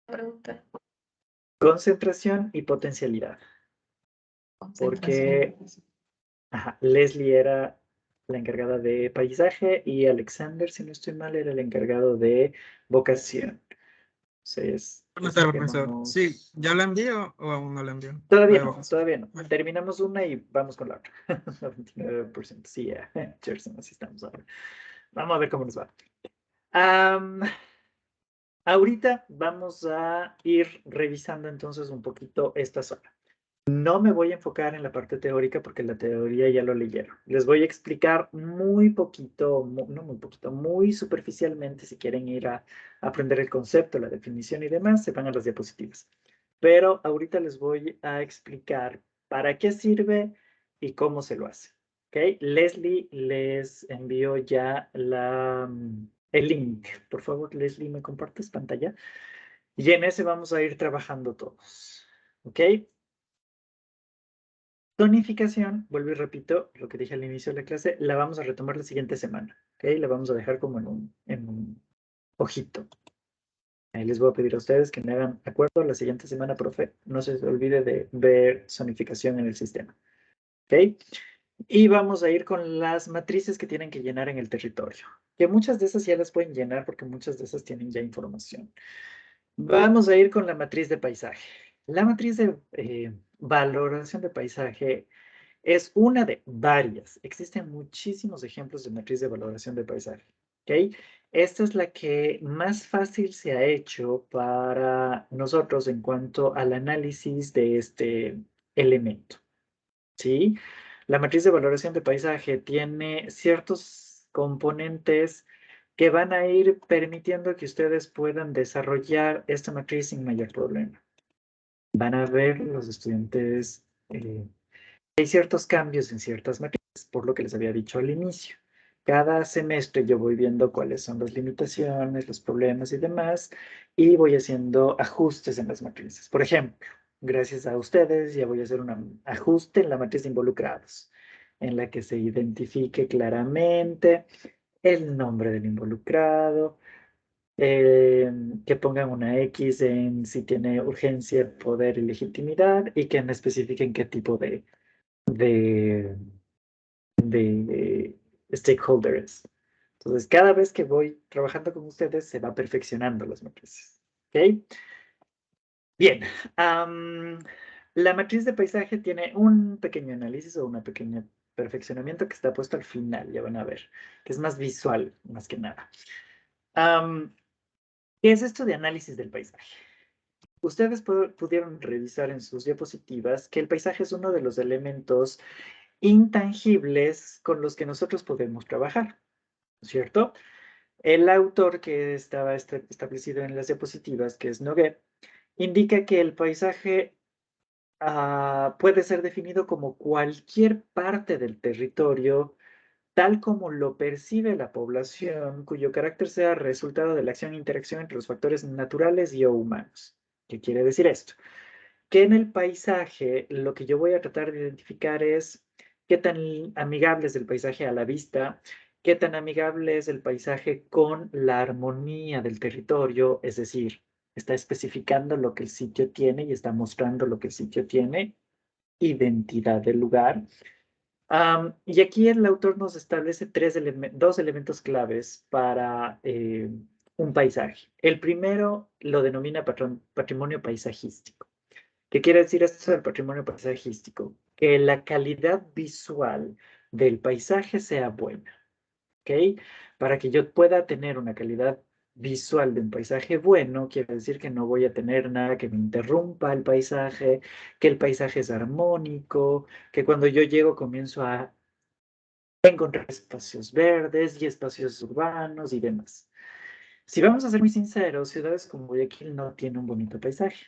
Pregunta. Concentración y potencialidad. Porque Concentración. Leslie era la encargada de paisaje y Alexander, si no estoy mal, era el encargado de vocación. Entonces, Buenas tardes, profesor. expliquémonos. Sí, ¿ya la envío o aún no la envío? Todavía La de no, vocación. todavía no. Bueno. Terminamos una y vamos con la otra. 29%. Sí, Gerson, así estamos ahora. Vamos a ver cómo nos va. Ahorita vamos a ir revisando entonces un poquito esta zona. No me voy a enfocar en la parte teórica porque la teoría ya lo leyeron. Les voy a explicar muy poquito, no muy poquito, muy superficialmente si quieren ir a aprender el concepto, la definición y demás, se van a las diapositivas. Pero ahorita les voy a explicar para qué sirve y cómo se lo hace. ¿Ok? Leslie les envió ya el link. Por favor, Leslie, ¿me compartes pantalla? Y en ese vamos a ir trabajando todos. ¿Ok? Tonificación, vuelvo y repito lo que dije al inicio de la clase, la vamos a retomar la siguiente semana. ¿Ok? La vamos a dejar como en un ojito. Ahí les voy a pedir a ustedes que me hagan acuerdo la siguiente semana, profe. No se olvide de ver zonificación en el sistema. ¿Ok? Y vamos a ir con las matrices que tienen que llenar en el territorio. Que muchas de esas ya las pueden llenar porque muchas de esas tienen ya información. Vamos a ir con la matriz de paisaje. La matriz de valoración de paisaje es una de varias. Existen muchísimos ejemplos de matriz de valoración de paisaje. ¿Ok? Esta es la que más fácil se ha hecho para nosotros en cuanto al análisis de este elemento. ¿Sí? La matriz de valoración de paisaje tiene ciertos componentes que van a ir permitiendo que ustedes puedan desarrollar esta matriz sin mayor problema. Van a ver los estudiantes, hay ciertos cambios en ciertas matrices, por lo que les había dicho al inicio. Cada semestre yo voy viendo cuáles son las limitaciones, los problemas y demás, y voy haciendo ajustes en las matrices. Por ejemplo, gracias a ustedes ya voy a hacer un ajuste en la matriz de involucrados, en la que se identifique claramente el nombre del involucrado, que pongan una X en si tiene urgencia, poder y legitimidad, y que me especifiquen qué tipo de stakeholders. Entonces, cada vez que voy trabajando con ustedes, se va perfeccionando las matrices. ¿Ok? Bien. La matriz de paisaje tiene un pequeño análisis o un pequeño perfeccionamiento que está puesto al final, ya van a ver, que es más visual, más que nada. ¿Qué es esto de análisis del paisaje? Ustedes pudieron revisar en sus diapositivas que el paisaje es uno de los elementos intangibles con los que nosotros podemos trabajar, ¿cierto? El autor que estaba establecido en las diapositivas, que es Noguet, indica que el paisaje puede ser definido como cualquier parte del territorio, tal como lo percibe la población, cuyo carácter sea resultado de la acción e interacción entre los factores naturales y o humanos. ¿Qué quiere decir esto? Que en el paisaje lo que yo voy a tratar de identificar es qué tan amigable es el paisaje a la vista, qué tan amigable es el paisaje con la armonía del territorio, es decir, está especificando lo que el sitio tiene y está mostrando lo que el sitio tiene, identidad del lugar. Y aquí el autor nos establece dos elementos claves para un paisaje. El primero lo denomina patrimonio paisajístico. ¿Qué quiere decir esto del patrimonio paisajístico? Que la calidad visual del paisaje sea buena, ¿ok? Para que yo pueda tener una calidad visual de un paisaje bueno, quiere decir que no voy a tener nada que me interrumpa el paisaje, que el paisaje es armónico, que cuando yo llego comienzo a encontrar espacios verdes y espacios urbanos y demás. Si vamos a ser muy sinceros, ciudades como Guayaquil no tienen un bonito paisaje,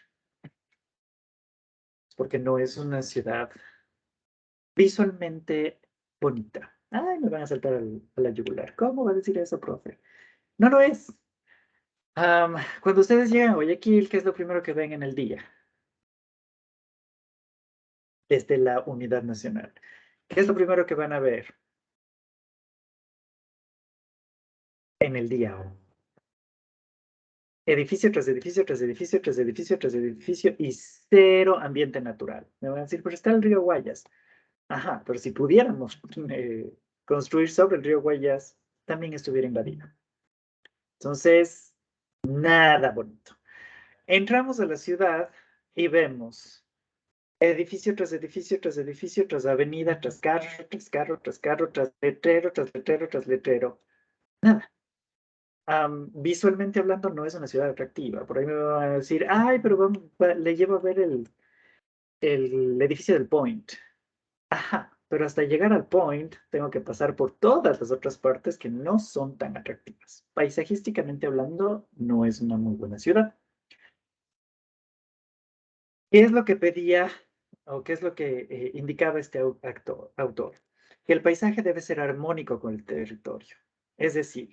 porque no es una ciudad visualmente bonita. Ay, me van a saltar a la yugular. ¿Cómo va a decir eso, profe? No lo es. Cuando ustedes llegan a Guayaquil, ¿qué es lo primero que ven en el día? Desde la unidad nacional. ¿Qué es lo primero que van a ver en el día? edificio tras edificio, tras edificio, tras edificio, tras edificio y cero ambiente natural. Me van a decir, pero está el río Guayas. Ajá, pero si pudiéramos construir sobre el río Guayas, también estuviera invadido. Entonces, nada bonito. Entramos a la ciudad y vemos edificio tras edificio, tras edificio, tras avenida, tras carro, tras carro, tras carro, tras letrero, tras letrero, tras letrero. Nada. Visualmente hablando, no es una ciudad atractiva. Por ahí me van a decir, ay, pero le llevo a ver el edificio del Point. Ajá, pero hasta llegar al Point tengo que pasar por todas las otras partes que no son tan atractivas. Paisajísticamente hablando, no es una muy buena ciudad. ¿Qué es lo que pedía o qué es lo que indicaba este autor? Que el paisaje debe ser armónico con el territorio. Es decir,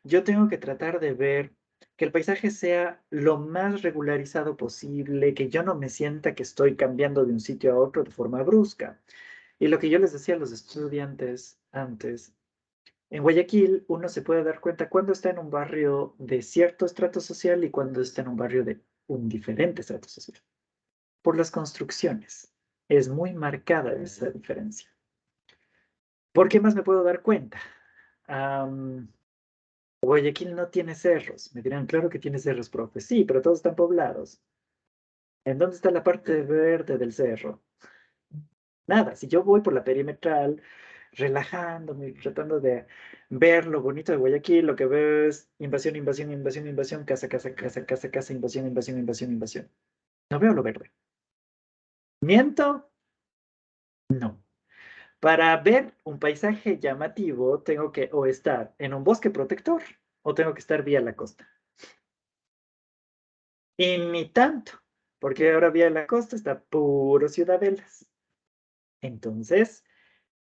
yo tengo que tratar de ver que el paisaje sea lo más regularizado posible, que yo no me sienta que estoy cambiando de un sitio a otro de forma brusca. Y lo que yo les decía a los estudiantes antes, en Guayaquil uno se puede dar cuenta cuando está en un barrio de cierto estrato social y cuando está en un barrio de un diferente estrato social por las construcciones. Es muy marcada esa diferencia. ¿Por qué más me puedo dar cuenta? Guayaquil no tiene cerros. Me dirán, claro que tiene cerros, profe. Sí, pero todos están poblados. ¿En dónde está la parte verde del cerro? Nada, si yo voy por la perimetral, relajándome, tratando de ver lo bonito de Guayaquil, lo que veo es invasión, invasión, invasión, invasión, casa, casa, casa, casa, casa, invasión, invasión, invasión, invasión. No veo lo verde. ¿Miento? No. Para ver un paisaje llamativo, tengo que o estar en un bosque protector o tengo que estar vía la costa. Y ni tanto, porque ahora vía la costa está puro ciudadelas. Entonces,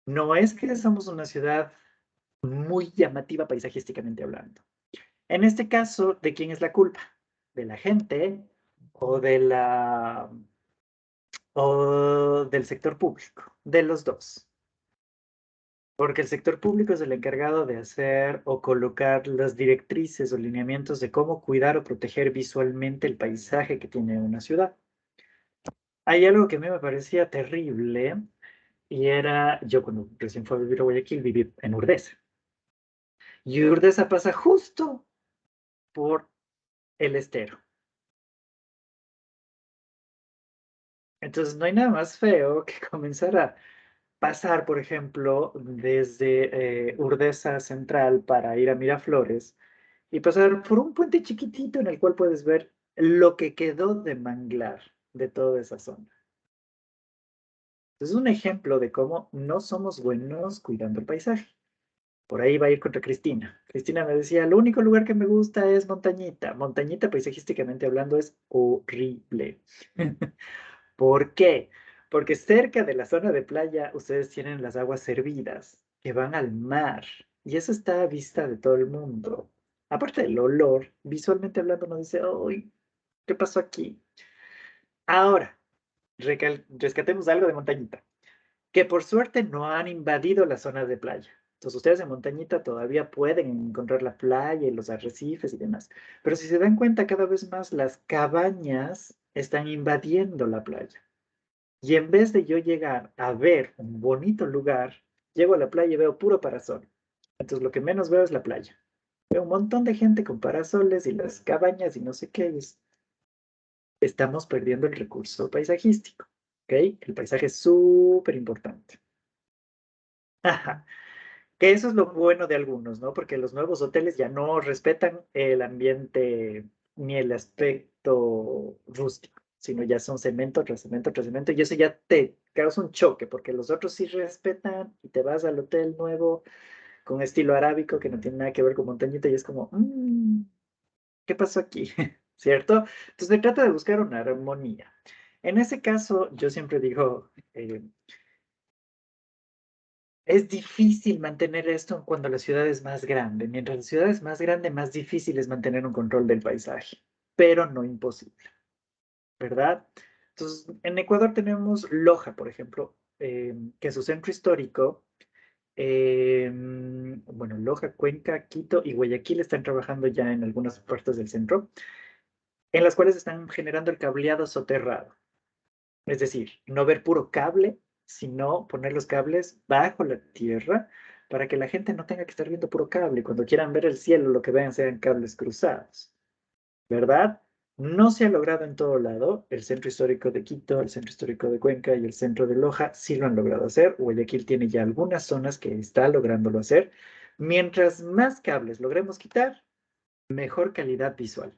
no es que somos una ciudad muy llamativa paisajísticamente hablando. En este caso, ¿de quién es la culpa? ¿De la gente o o del sector público? De los dos. Porque el sector público es el encargado de hacer o colocar las directrices o lineamientos de cómo cuidar o proteger visualmente el paisaje que tiene una ciudad. Hay algo que a mí me parecía terrible y era, yo cuando recién fui a vivir a Guayaquil, viví en Urdesa. Y Urdesa pasa justo por el estero. Entonces no hay nada más feo que comenzar a pasar, por ejemplo, desde Urdesa Central para ir a Miraflores y pasar por un puente chiquitito en el cual puedes ver lo que quedó de manglar de toda esa zona. Es un ejemplo de cómo no somos buenos cuidando el paisaje. Por ahí va a ir contra Cristina. Cristina me decía, el único lugar que me gusta es Montañita. Montañita, paisajísticamente hablando, es horrible. ¿Por qué? Porque cerca de la zona de playa ustedes tienen las aguas servidas que van al mar y eso está a vista de todo el mundo. Aparte del olor, visualmente hablando uno dice, uy, ¿qué pasó aquí? Ahora, rescatemos algo de Montañita, que por suerte no han invadido las zonas de playa. Entonces ustedes en Montañita todavía pueden encontrar la playa y los arrecifes y demás. Pero si se dan cuenta, cada vez más las cabañas están invadiendo la playa. Y en vez de yo llegar a ver un bonito lugar, llego a la playa y veo puro parasol. Entonces lo que menos veo es la playa. Veo un montón de gente con parasoles y las cabañas y no sé qué. Estamos perdiendo el recurso paisajístico. ¿Ok? El paisaje es súper importante. Ajá. Que eso es lo bueno de algunos, ¿no? Porque los nuevos hoteles ya no respetan el ambiente ni el aspecto rústico, sino ya son cemento tras cemento tras cemento, y eso ya te causa un choque, porque los otros sí respetan y te vas al hotel nuevo con estilo arábico que no tiene nada que ver con montañita y es como, ¿qué pasó aquí? ¿Cierto? Entonces se trata de buscar una armonía. En ese caso, yo siempre digo, es difícil mantener esto cuando la ciudad es más grande. Mientras la ciudad es más grande, más difícil es mantener un control del paisaje, pero no imposible, ¿verdad? Entonces, en Ecuador tenemos Loja, por ejemplo, que es su centro histórico, bueno, Loja, Cuenca, Quito y Guayaquil están trabajando ya en algunas partes del centro. en las cuales están generando el cableado soterrado. Es decir, no ver puro cable, sino poner los cables bajo la tierra para que la gente no tenga que estar viendo puro cable. Cuando quieran ver el cielo, lo que vean sean cables cruzados, ¿verdad? No se ha logrado en todo lado. El centro histórico de Quito, el centro histórico de Cuenca y el centro de Loja sí lo han logrado hacer. Guayaquil tiene ya algunas zonas que está lográndolo hacer. Mientras más cables logremos quitar, mejor calidad visual.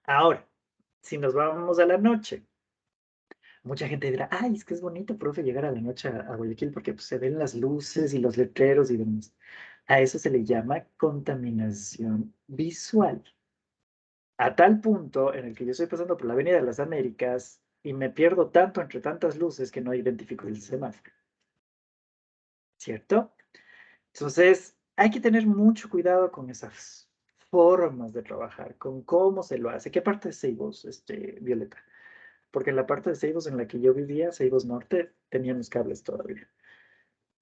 Ahora, si nos vamos a la noche, mucha gente dirá, ay, es que es bonito, profe, llegar a la noche a Guayaquil porque pues, se ven las luces y los letreros y demás. A eso se le llama contaminación visual. A tal punto en el que yo estoy pasando por la Avenida de las Américas y me pierdo tanto entre tantas luces que no identifico el semáforo. ¿Cierto? Entonces, hay que tener mucho cuidado con esas formas de trabajar, con cómo se lo hace. ¿Qué parte de Ceibos, Violeta? Porque en la parte de Ceibos en la que yo vivía, Ceibos Norte, teníamos cables todavía.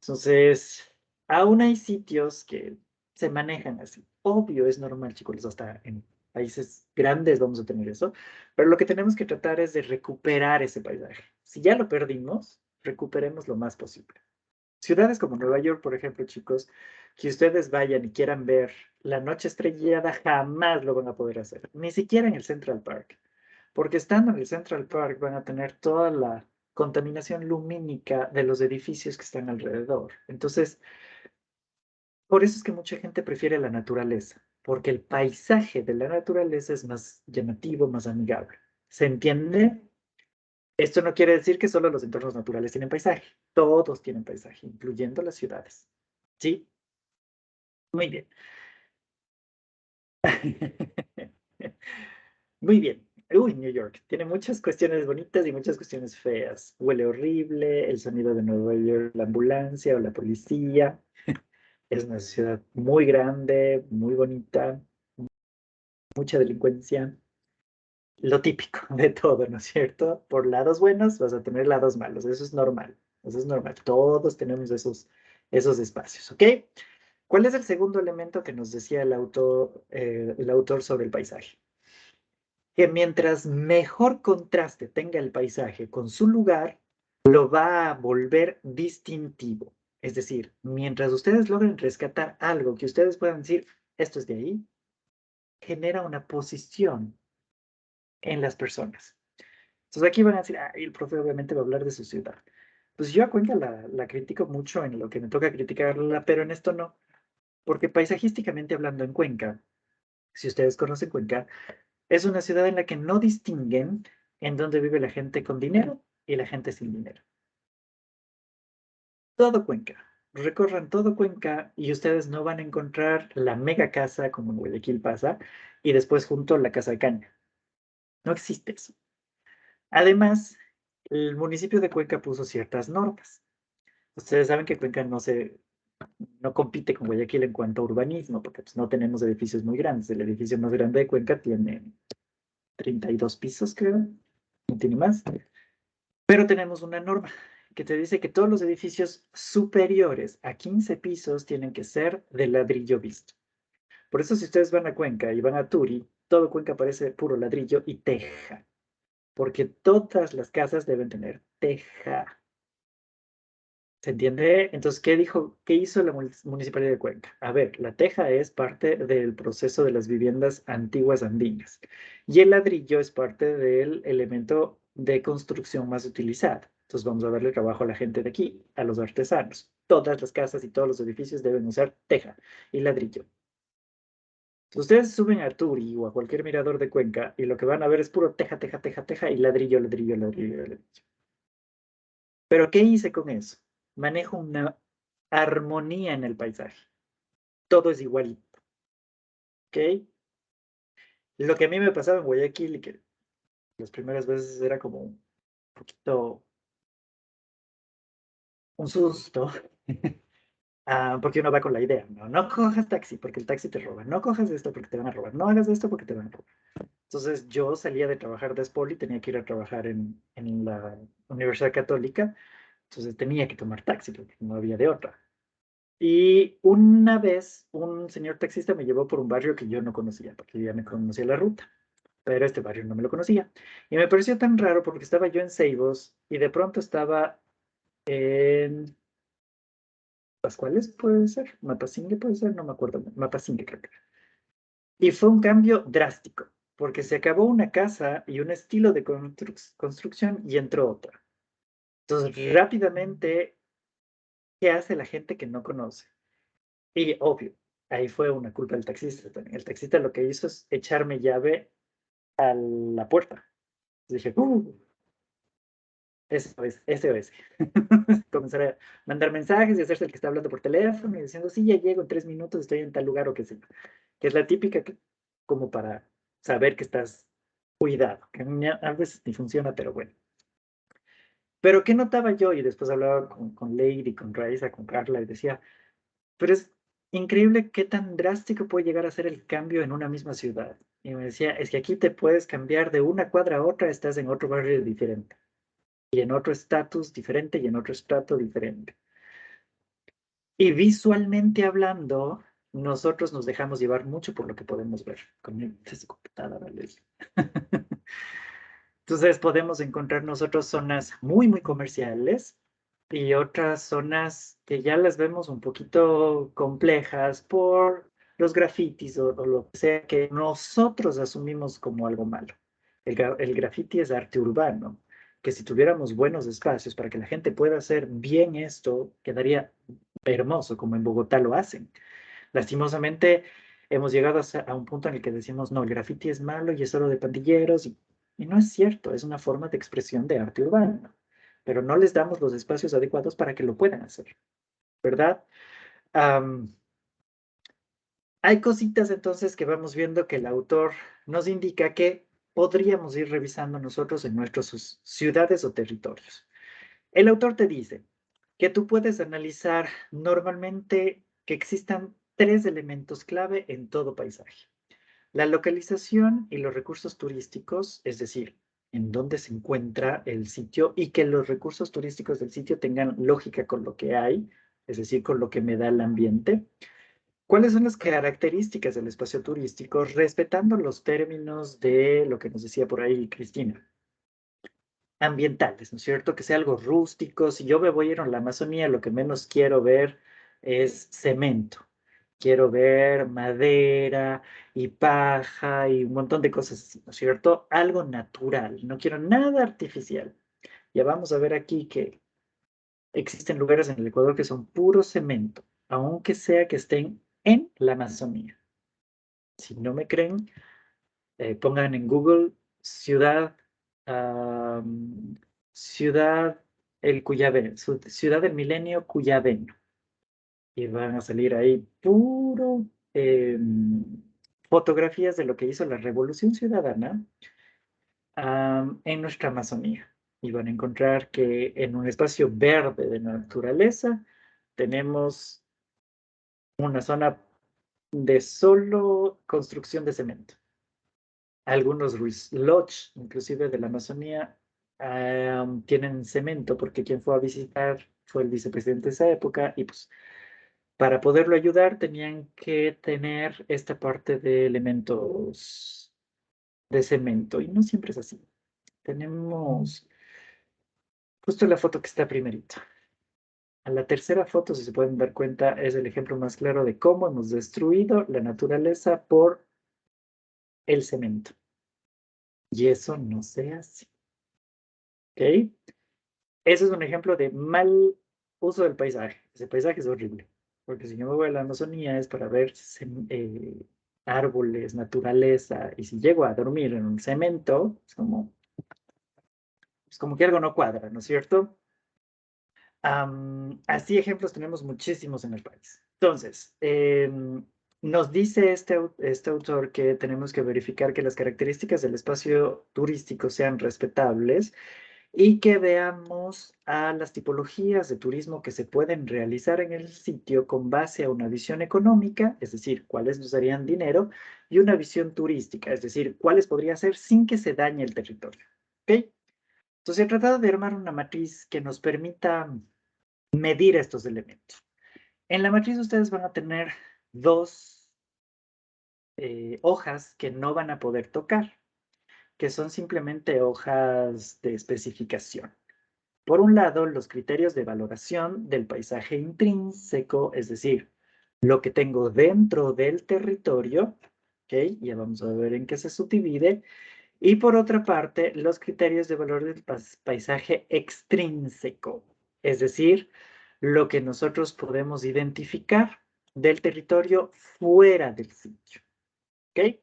Entonces, aún hay sitios que se manejan así. Obvio, es normal, chicos, hasta en países grandes vamos a tener eso, pero lo que tenemos que tratar es de recuperar ese paisaje. Si ya lo perdimos, recuperemos lo más posible. Ciudades como Nueva York, por ejemplo, chicos, que ustedes vayan y quieran ver la noche estrellada, jamás lo van a poder hacer, ni siquiera en el Central Park, porque estando en el Central Park van a tener toda la contaminación lumínica de los edificios que están alrededor. Entonces, por eso es que mucha gente prefiere la naturaleza, porque el paisaje de la naturaleza es más llamativo, más amigable. ¿Se entiende? Esto no quiere decir que solo los entornos naturales tienen paisaje. Todos tienen paisaje, incluyendo las ciudades. ¿Sí? Muy bien. Muy bien. Uy, New York. Tiene muchas cuestiones bonitas y muchas cuestiones feas. Huele horrible, el sonido de Nueva York, la ambulancia o la policía. Es una ciudad muy grande, muy bonita, mucha delincuencia. Lo típico de todo, ¿no es cierto? Por lados buenos vas a tener lados malos. Eso es normal. Eso es normal. Todos tenemos esos espacios, ¿ok? ¿Cuál es el segundo elemento que nos decía el autor sobre el paisaje? Que mientras mejor contraste tenga el paisaje con su lugar, lo va a volver distintivo. Es decir, mientras ustedes logren rescatar algo que ustedes puedan decir, esto es de ahí, genera una posición en las personas. Entonces aquí van a decir, ah, el profe obviamente va a hablar de su ciudad. Pues yo a Cuenca la critico mucho en lo que me toca criticarla, pero en esto no, porque paisajísticamente hablando en Cuenca, si ustedes conocen Cuenca, es una ciudad en la que no distinguen en dónde vive la gente con dinero y la gente sin dinero. Todo Cuenca. Recorran todo Cuenca y ustedes no van a encontrar la mega casa como en Guayaquil pasa y después junto a la casa de caña. No existe eso. Además, el municipio de Cuenca puso ciertas normas. Ustedes saben que Cuenca no compite con Guayaquil en cuanto a urbanismo, porque pues, no tenemos edificios muy grandes. El edificio más grande de Cuenca tiene 32 pisos, creo, no tiene más. Pero tenemos una norma que te dice que todos los edificios superiores a 15 pisos tienen que ser de ladrillo visto. Por eso si ustedes van a Cuenca y van a Turi, todo Cuenca parece puro ladrillo y teja, porque todas las casas deben tener teja. ¿Se entiende? Entonces, qué hizo la Municipalidad de Cuenca? A ver, la teja es parte del proceso de las viviendas antiguas andinas y el ladrillo es parte del elemento de construcción más utilizado. Entonces, vamos a darle trabajo a la gente de aquí, a los artesanos. Todas las casas y todos los edificios deben usar teja y ladrillo. Si ustedes suben a Turi o a cualquier mirador de Cuenca y lo que van a ver es puro teja, teja, teja, teja y ladrillo, ladrillo, ladrillo, ladrillo. Pero ¿qué hice con eso? Manejo una armonía en el paisaje. Todo es igualito, ¿ok? Lo que a mí me pasaba en Guayaquil, y que las primeras veces era como un poquito un susto, porque uno va con la idea, ¿no? No cojas taxi porque el taxi te roba, no cojas esto porque te van a robar, no hagas esto porque te van a robar. Entonces yo salía de trabajar de Spoli, tenía que ir a trabajar en la Universidad Católica, entonces tenía que tomar taxi porque no había de otra. Y una vez un señor taxista me llevó por un barrio que yo no conocía, porque yo ya me conocía la ruta. pero este barrio no me lo conocía. Y me pareció tan raro porque estaba yo en Ceibos y de pronto estaba en Pascuales, puede ser, Mapasingue puede ser, no me acuerdo, Mapasingue creo que era. Y fue un cambio drástico, porque se acabó una casa y un estilo de construcción y entró otra. Entonces, rápidamente, ¿qué hace la gente que no conoce? Y obvio, ahí fue una culpa del taxista también. El taxista lo que hizo es echarme llave a la puerta. Dije, SOS, SOS. Comenzar a mandar mensajes y hacerse el que está hablando por teléfono y diciendo, sí, ya llego en 3 minutos, estoy en tal lugar o qué sé yo. Que es la típica como para saber que estás cuidado, que a veces ni funciona, pero bueno. Pero ¿qué notaba yo? Y después hablaba con Lady, con Raisa, con Carla y decía, pero es increíble qué tan drástico puede llegar a ser el cambio en una misma ciudad. Y me decía, es que aquí te puedes cambiar de una cuadra a otra, estás en otro barrio diferente, y en otro estatus diferente, y en otro estrato diferente. Y visualmente hablando, nosotros nos dejamos llevar mucho por lo que podemos ver. Conecta su computadora, Leslie. Entonces podemos encontrar nosotros zonas muy, muy comerciales y otras zonas que ya las vemos un poquito complejas por los grafitis o lo que sea que nosotros asumimos como algo malo. El graffiti es arte urbano, que si tuviéramos buenos espacios para que la gente pueda hacer bien esto, quedaría hermoso, como en Bogotá lo hacen. Lastimosamente, hemos llegado a un punto en el que decimos, no, el graffiti es malo y es solo de pandilleros, y no es cierto, es una forma de expresión de arte urbano, pero no les damos los espacios adecuados para que lo puedan hacer, ¿verdad? Am, Hay cositas entonces que vamos viendo que el autor nos indica que podríamos ir revisando nosotros en nuestras ciudades o territorios. El autor te dice que tú puedes analizar normalmente que existan tres elementos clave en todo paisaje. La localización y los recursos turísticos, es decir, en dónde se encuentra el sitio y que los recursos turísticos del sitio tengan lógica con lo que hay, es decir, con lo que me da el ambiente. ¿Cuáles son las características del espacio turístico respetando los términos de lo que nos decía por ahí Cristina? Ambientales, ¿no es cierto? Que sea algo rústico. Si yo me voy a ir a la Amazonía, lo que menos quiero ver es cemento. Quiero ver madera y paja y un montón de cosas así, ¿no es cierto? Algo natural. No quiero nada artificial. Ya vamos a ver aquí que existen lugares en el Ecuador que son puro cemento, aunque sea que estén en la Amazonía. Si no me creen, pongan en Google ciudad, am, ciudad el Cuyabeno, ciudad del milenio Cuyabeno. Y van a salir ahí puro fotografías de lo que hizo la Revolución Ciudadana en nuestra Amazonía. Y van a encontrar que en un espacio verde de naturaleza tenemos una zona de solo construcción de cemento. Algunos Ruiz Lodge, inclusive de la Amazonía, tienen cemento porque quien fue a visitar fue el vicepresidente de esa época y pues para poderlo ayudar tenían que tener esta parte de elementos de cemento y no siempre es así. Tenemos justo la foto que está primerito. A la tercera foto, si se pueden dar cuenta, es el ejemplo más claro de cómo hemos destruido la naturaleza por el cemento. Y eso no se hace. ¿Ok? Ese es un ejemplo de mal uso del paisaje. Ese paisaje es horrible. Porque si yo me voy a la Amazonía es para ver árboles, naturaleza. Y si llego a dormir en un cemento, es como que algo no cuadra, ¿no es cierto? Así ejemplos tenemos muchísimos en el país. Entonces, nos dice este autor que tenemos que verificar que las características del espacio turístico sean respetables y que veamos a las tipologías de turismo que se pueden realizar en el sitio con base a una visión económica, es decir, cuáles nos darían dinero, y una visión turística, es decir, cuáles podría ser sin que se dañe el territorio. ¿Ok? Entonces, he tratado de armar una matriz que nos permita medir estos elementos. En la matriz ustedes van a tener dos hojas que no van a poder tocar. que son simplemente hojas de especificación. Por un lado, los criterios de valoración del paisaje intrínseco, es decir, lo que tengo dentro del territorio, ¿ok? Ya vamos a ver en qué se subdivide. Y por otra parte, los criterios de valor del paisaje extrínseco, es decir, lo que nosotros podemos identificar del territorio fuera del sitio, ¿ok?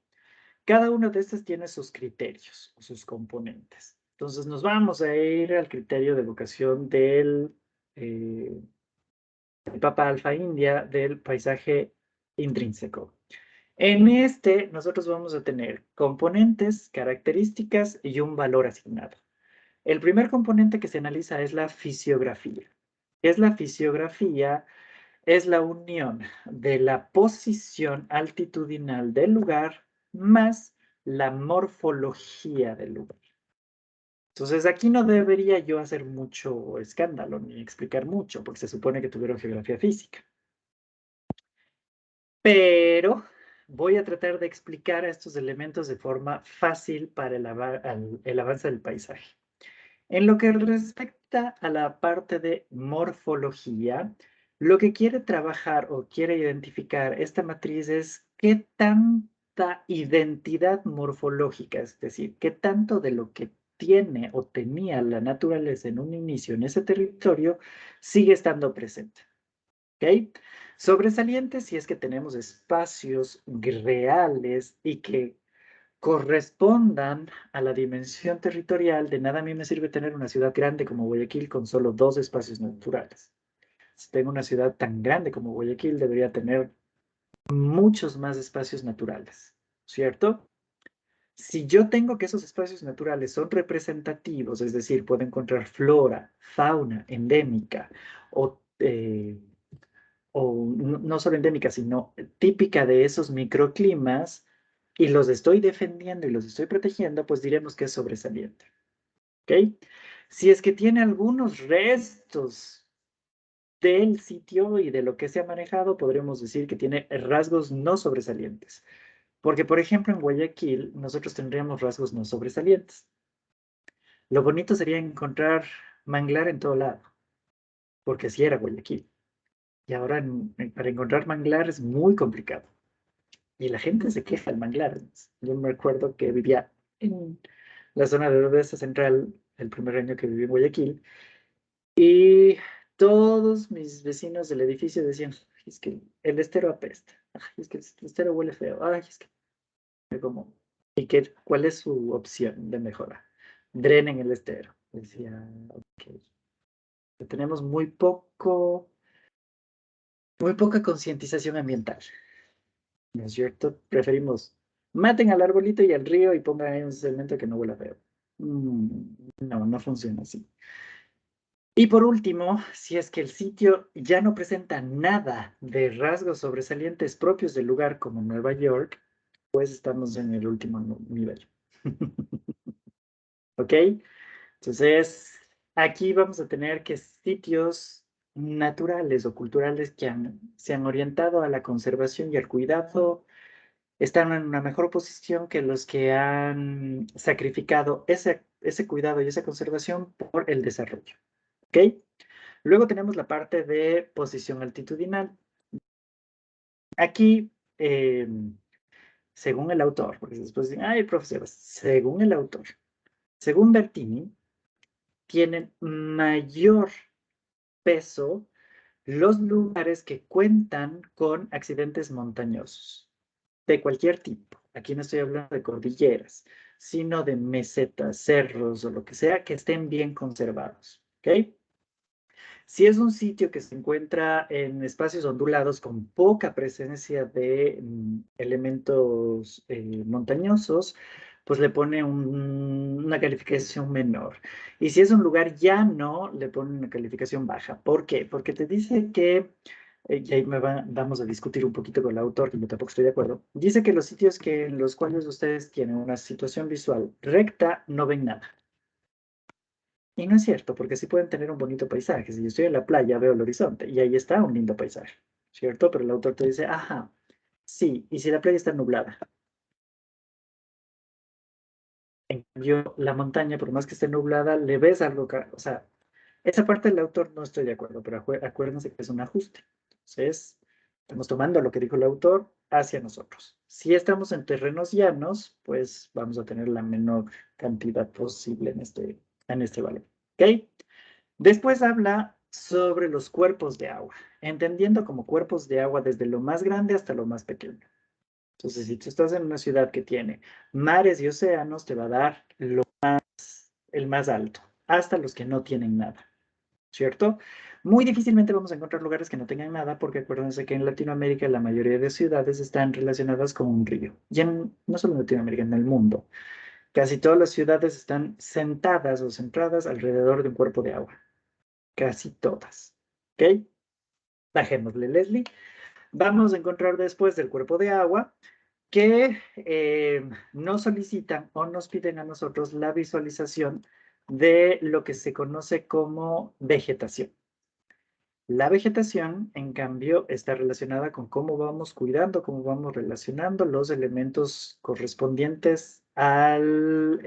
Cada uno de estos tiene sus criterios o sus componentes. Entonces nos vamos a ir al criterio de vocación del Papa Alfa India del paisaje intrínseco. En este, nosotros vamos a tener componentes, características y un valor asignado. El primer componente que se analiza es la fisiografía. ¿Qué es la fisiografía? Es la unión de la posición altitudinal del lugar más la morfología del lugar. Entonces, aquí no debería yo hacer mucho escándalo ni explicar mucho, porque se supone que tuvieron geografía física. Pero voy a tratar de explicar estos elementos de forma fácil para el avance del paisaje. En lo que respecta a la parte de morfología, lo que quiere trabajar o quiere identificar esta matriz es qué tanta identidad morfológica, es decir, qué tanto de lo que tiene o tenía la naturaleza en un inicio en ese territorio sigue estando presente. ¿Ok? Sobresaliente si es que tenemos espacios reales y que correspondan a la dimensión territorial. De nada a mí me sirve tener una ciudad grande como Guayaquil con solo 2 espacios naturales. Si tengo una ciudad tan grande como Guayaquil, debería tener muchos más espacios naturales, ¿cierto? Si yo tengo que esos espacios naturales son representativos, es decir, puedo encontrar flora, fauna endémica o no solo endémica, sino típica de esos microclimas, y los estoy defendiendo y los estoy protegiendo, pues diremos que es sobresaliente. ¿Ok? Si es que tiene algunos restos del sitio y de lo que se ha manejado, podremos decir que tiene rasgos no sobresalientes. Porque, por ejemplo, en Guayaquil nosotros tendríamos rasgos no sobresalientes. Lo bonito sería encontrar manglar en todo lado, porque así era Guayaquil. Y ahora para encontrar manglar es muy complicado. Y la gente se queja del manglar. Yo me recuerdo que vivía en la zona de Odessa Central el primer año que viví en Guayaquil. Y todos mis vecinos del edificio decían, "Ay, es que el estero apesta. Ay, es que el estero huele feo. Ay, es que como, ¿y qué, cuál es su opción de mejora? Drenen el estero. Decía, ok. Tenemos muy poca concientización ambiental. ¿No es cierto? Preferimos maten al arbolito y al río y pongan ahí un cemento que no huela feo. No, no funciona así. Y por último, si es que el sitio ya no presenta nada de rasgos sobresalientes propios del lugar como Nueva York, pues estamos en el último nivel. ¿Ok? Entonces, aquí vamos a tener que sitios naturales o culturales que se han orientado a la conservación y al cuidado están en una mejor posición que los que han sacrificado ese cuidado y esa conservación por el desarrollo. ¿Ok? Luego tenemos la parte de posición altitudinal. Aquí, según el autor, porque después dicen, ay, profesor, según el autor, según Bertini, tienen mayor peso los lugares que cuentan con accidentes montañosos, de cualquier tipo. Aquí no estoy hablando de cordilleras, sino de mesetas, cerros o lo que sea que estén bien conservados. ¿Ok? Si es un sitio que se encuentra en espacios ondulados con poca presencia de elementos montañosos, pues le pone una calificación menor. Y si es un lugar llano, le pone una calificación baja. ¿Por qué? Porque te dice que, y ahí vamos a discutir un poquito con el autor, que yo tampoco estoy de acuerdo, dice que los sitios en los cuales ustedes tienen una situación visual recta no ven nada. Y no es cierto, porque sí pueden tener un bonito paisaje. Si yo estoy en la playa, veo el horizonte y ahí está un lindo paisaje, ¿cierto? Pero el autor te dice, ajá, sí, y si la playa está nublada. En cambio, la montaña, por más que esté nublada, le ves algo, o sea, esa parte del autor no estoy de acuerdo, pero acuérdense que es un ajuste. Entonces, estamos tomando lo que dijo el autor hacia nosotros. Si estamos en terrenos llanos, pues vamos a tener la menor cantidad posible en este valor. ¿Ok? Después habla sobre los cuerpos de agua, entendiendo como cuerpos de agua desde lo más grande hasta lo más pequeño. Entonces, si tú estás en una ciudad que tiene mares y océanos, te va a dar el más alto, hasta los que no tienen nada, ¿cierto? Muy difícilmente vamos a encontrar lugares que no tengan nada, porque acuérdense que en Latinoamérica la mayoría de ciudades están relacionadas con un río. Y no solo en Latinoamérica, en el mundo. Casi todas las ciudades están sentadas o centradas alrededor de un cuerpo de agua. Casi todas. ¿Ok? Bajémosle, Leslie. Vamos a encontrar después del cuerpo de agua que nos solicitan o nos piden a nosotros la visualización de lo que se conoce como vegetación. La vegetación, en cambio, está relacionada con cómo vamos cuidando, cómo vamos relacionando los elementos correspondientes al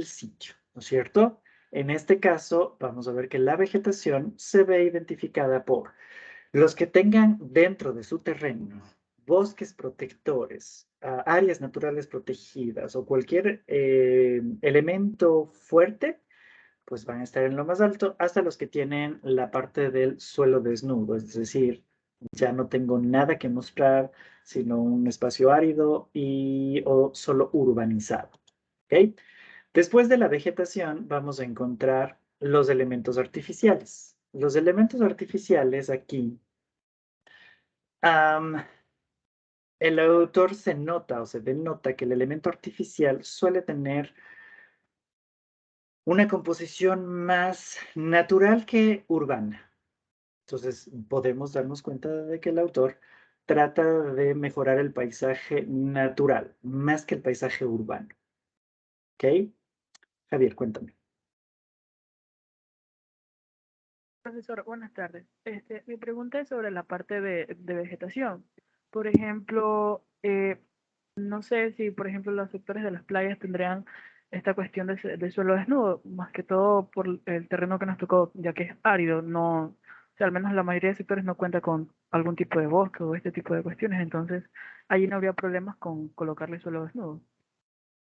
sitio, ¿no es cierto? En este caso, vamos a ver que la vegetación se ve identificada por los que tengan dentro de su terreno bosques protectores, áreas naturales protegidas o cualquier elemento fuerte, pues van a estar en lo más alto, hasta los que tienen la parte del suelo desnudo, es decir, ya no tengo nada que mostrar, sino un espacio árido o solo urbanizado. ¿Ok? Después de la vegetación vamos a encontrar los elementos artificiales. Los elementos artificiales aquí, el autor se nota o se denota que el elemento artificial suele tener una composición más natural que urbana. Entonces, podemos darnos cuenta de que el autor trata de mejorar el paisaje natural, más que el paisaje urbano. ¿Ok? Javier, cuéntame. Profesor, buenas tardes. Mi pregunta es sobre la parte de vegetación. Por ejemplo, no sé si, por ejemplo, los sectores de las playas tendrían esta cuestión de suelo desnudo, más que todo por el terreno que nos tocó, ya que es árido, no, o sea, al menos la mayoría de sectores no cuenta con algún tipo de bosque o este tipo de cuestiones, entonces allí no habría problemas con colocarle suelo desnudo.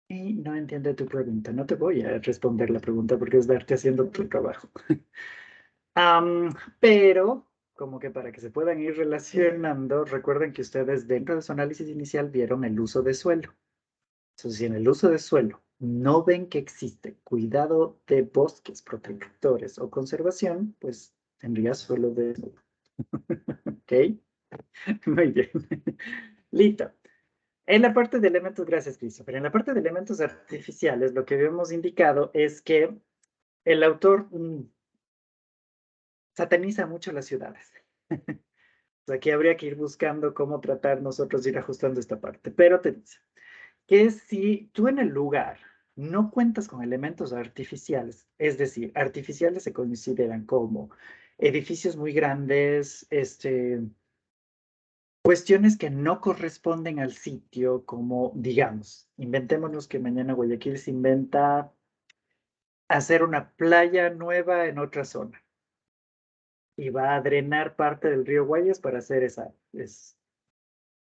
Y no entiendo tu pregunta. No te voy a responder la pregunta porque es darte haciendo tu trabajo. Pero, como que para que se puedan ir relacionando, recuerden que ustedes dentro de su análisis inicial vieron el uso de suelo. Entonces, si en el uso de suelo no ven que existe cuidado de bosques protectores o conservación, pues tendría suelo de... ¿Ok? Muy bien. Listo. En la parte de elementos, gracias, Christopher. En la parte de elementos artificiales, lo que habíamos indicado es que el autor sataniza mucho las ciudades. Aquí habría que ir buscando cómo tratar nosotros de ir ajustando esta parte. Pero te dice que si tú en el lugar no cuentas con elementos artificiales, es decir, artificiales se consideran como edificios muy grandes, cuestiones que no corresponden al sitio, como digamos, inventémonos que mañana Guayaquil se inventa hacer una playa nueva en otra zona y va a drenar parte del río Guayas para hacer es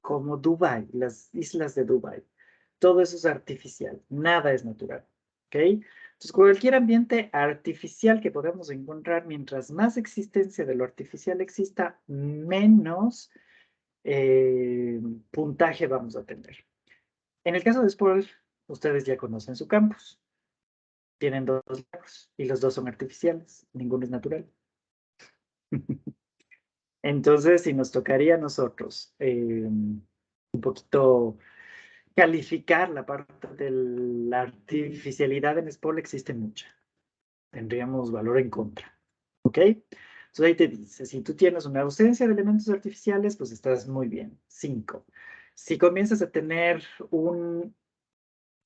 como Dubái, las islas de Dubái. Todo eso es artificial, nada es natural, ¿ok? Entonces, cualquier ambiente artificial que podamos encontrar, mientras más existencia de lo artificial exista, menos eh, puntaje vamos a tener. En el caso de Sproul, ustedes ya conocen su campus. Tienen dos lagos y los dos son artificiales, ninguno es natural. Entonces, si nos tocaría a nosotros un poquito calificar la parte de la artificialidad en Spol, existe mucha. Tendríamos valor en contra. ¿Ok? Entonces ahí te dice, si tú tienes una ausencia de elementos artificiales, pues estás muy bien. 5. Si comienzas a tener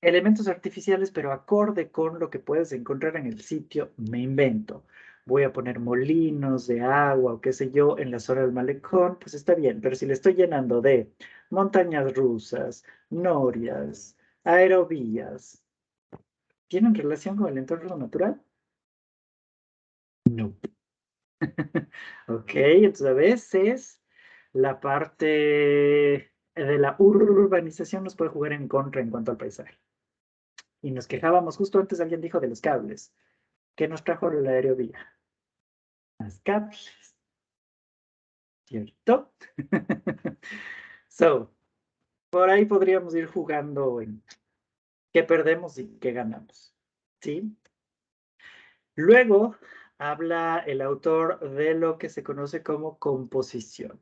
elementos artificiales, pero acorde con lo que puedes encontrar en el sitio, me invento. Voy a poner molinos de agua o qué sé yo en la zona del malecón, pues está bien, pero si le estoy llenando de montañas rusas, norias, aerovías tienen relación con el entorno natural? No. Ok, entonces a veces la parte de la urbanización nos puede jugar en contra en cuanto al paisaje. Y nos quejábamos, justo antes alguien dijo de los cables. ¿Qué nos trajo la aerovía? Más cables, ¿cierto? So, por ahí podríamos ir jugando en qué perdemos y qué ganamos, ¿sí? Luego habla el autor de lo que se conoce como composición.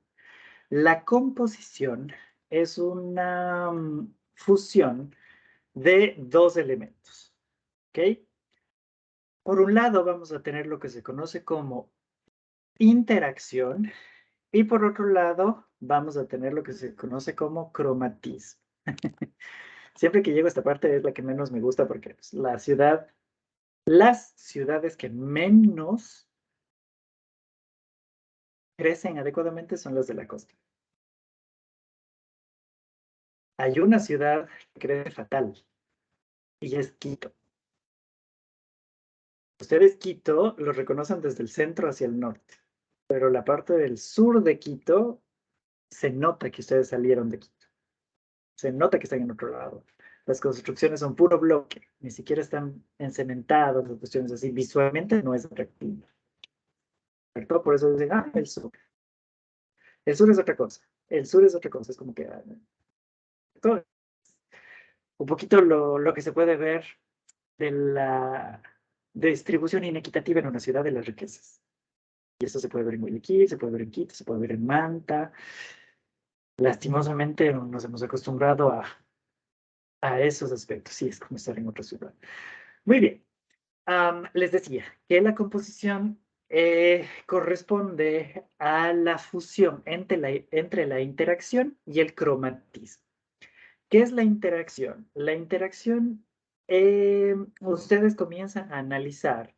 La composición es una fusión de dos elementos, ¿ok? Por un lado vamos a tener lo que se conoce como interacción y por otro lado vamos a tener lo que se conoce como cromatismo. Siempre que llego a esta parte es la que menos me gusta porque pues, las ciudades que menos crecen adecuadamente son las de la costa. Hay una ciudad que crece fatal y es Quito. Ustedes Quito lo reconocen desde el centro hacia el norte, pero la parte del sur de Quito se nota que ustedes salieron de Quito. Se nota que están en otro lado. Las construcciones son puro bloque, ni siquiera están encementadas o cuestiones así. Visualmente no es atractivo. ¿Cierto? Por eso dicen, el sur. El sur es otra cosa. El sur es otra cosa. Es como que todo, un poquito lo que se puede ver de la distribución inequitativa en una ciudad de las riquezas. Y eso se puede ver en Guayaquil, se puede ver en Quito, se puede ver en Manta. Lastimosamente nos hemos acostumbrado a esos aspectos. Sí, es como estar en otra ciudad. Muy bien. Les decía que la composición corresponde a la fusión entre la interacción y el cromatismo. ¿Qué es la interacción? La interacción, ustedes comienzan a analizar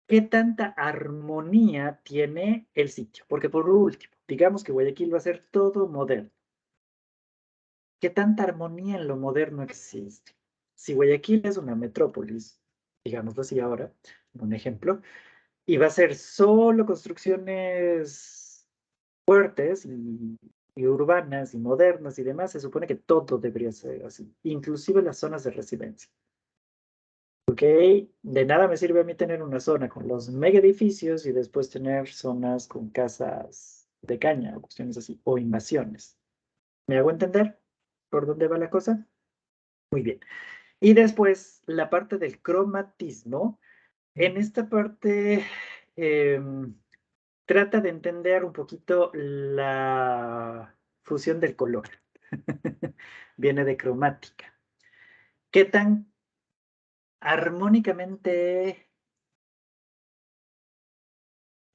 qué tanta armonía tiene el sitio. Porque por último, digamos que Guayaquil va a ser todo moderno. ¿Qué tanta armonía en lo moderno existe? Si Guayaquil es una metrópolis, digámoslo así ahora, un ejemplo, y va a ser solo construcciones fuertes y urbanas y modernas y demás, se supone que todo debería ser así, inclusive las zonas de residencia. ¿Ok? De nada me sirve a mí tener una zona con los mega edificios y después tener zonas con casas de caña o cuestiones así, o invasiones. ¿Me hago entender por dónde va la cosa? Muy bien. Y después la parte del cromatismo. En esta parte trata de entender un poquito la fusión del color. Viene de cromática. ¿Qué tan armónicamente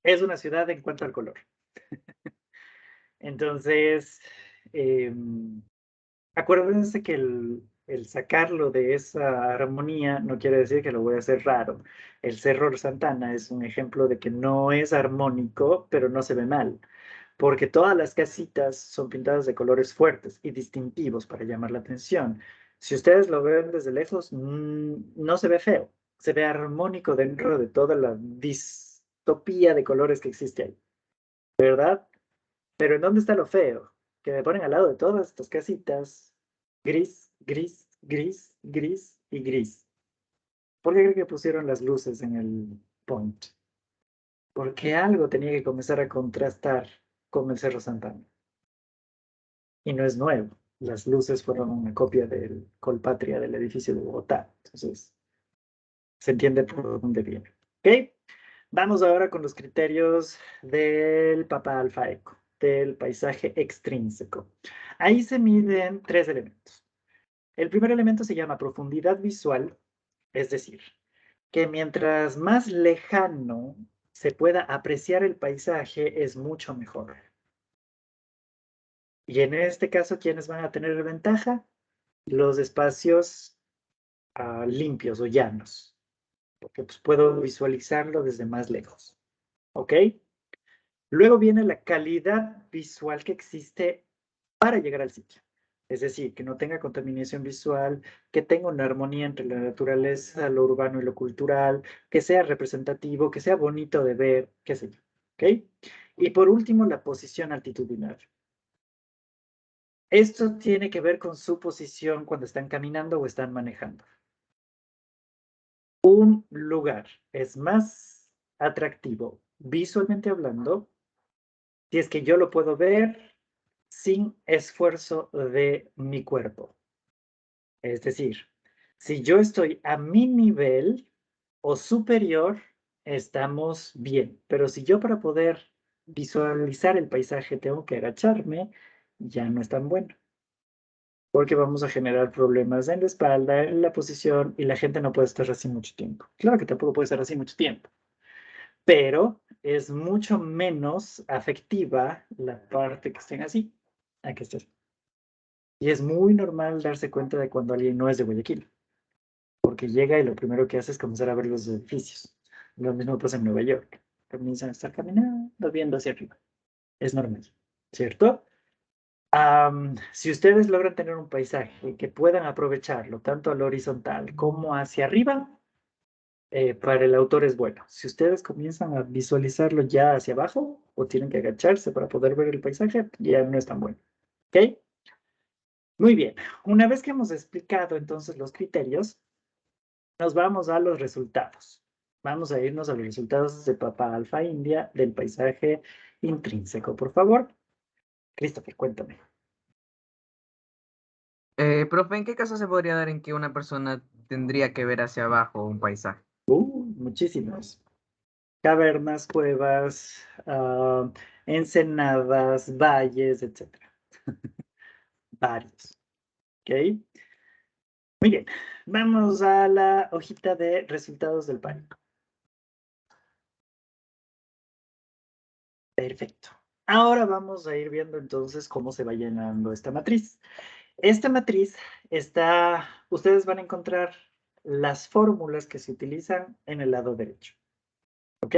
es una ciudad en cuanto al color? Entonces, acuérdense que el sacarlo de esa armonía no quiere decir que lo voy a hacer raro. El Cerro Santana es un ejemplo de que no es armónico, pero no se ve mal, porque todas las casitas son pintadas de colores fuertes y distintivos para llamar la atención. Si ustedes lo ven desde lejos, no se ve feo, se ve armónico dentro de toda la distopía de colores que existe ahí, ¿verdad? Pero ¿en dónde está lo feo? Que me ponen al lado de todas estas casitas, gris, gris, gris, gris y gris. ¿Por qué creo que pusieron las luces en el point? Porque algo tenía que comenzar a contrastar con el Cerro Santana. Y no es nuevo. Las luces fueron una copia del Colpatria del edificio de Bogotá. Entonces, se entiende por dónde viene. ¿Ok? Vamos ahora con los criterios del Papa Alfa Eco, del paisaje extrínseco. Ahí se miden tres elementos. El primer elemento se llama profundidad visual, es decir, que mientras más lejano se pueda apreciar el paisaje, es mucho mejor. Y en este caso, ¿quiénes van a tener ventaja? Los espacios limpios o llanos, porque pues, puedo visualizarlo desde más lejos. ¿Ok? Luego viene la calidad visual que existe para llegar al sitio. Es decir, que no tenga contaminación visual, que tenga una armonía entre la naturaleza, lo urbano y lo cultural, que sea representativo, que sea bonito de ver, qué sé yo. ¿Ok? Y por último, la posición altitudinal. Esto tiene que ver con su posición cuando están caminando o están manejando. Un lugar es más atractivo visualmente hablando si es que yo lo puedo ver sin esfuerzo de mi cuerpo. Es decir, si yo estoy a mi nivel o superior, estamos bien. Pero si yo para poder visualizar el paisaje tengo que agacharme, ya no es tan bueno. Porque vamos a generar problemas en la espalda, en la posición, y la gente no puede estar así mucho tiempo. Claro que tampoco puede estar así mucho tiempo, pero es mucho menos afectiva la parte que estén así a que estés. Y es muy normal darse cuenta de cuando alguien no es de Guayaquil, porque llega y lo primero que hace es comenzar a ver los edificios. Lo mismo pasa en Nueva York. Comienzan a estar caminando, viendo hacia arriba. Es normal, ¿cierto? Si ustedes logran tener un paisaje que puedan aprovecharlo tanto a lo horizontal como hacia arriba, para el autor es bueno. Si ustedes comienzan a visualizarlo ya hacia abajo o tienen que agacharse para poder ver el paisaje, ya no es tan bueno. ¿Ok? Muy bien. Una vez que hemos explicado entonces los criterios, nos vamos a los resultados. Vamos a irnos a los resultados de Papa Alfa India del paisaje intrínseco, por favor. Christopher, cuéntame. Profe, ¿en qué caso se podría dar en que una persona tendría que ver hacia abajo un paisaje? Muchísimos. Cavernas, cuevas, ensenadas, valles, etcétera. Varios. ¿Ok? Muy bien. Vamos a la hojita de resultados del pánico. Perfecto. Ahora vamos a ir viendo entonces cómo se va llenando esta matriz. Esta matriz está, ustedes van a encontrar las fórmulas que se utilizan en el lado derecho. ¿Ok?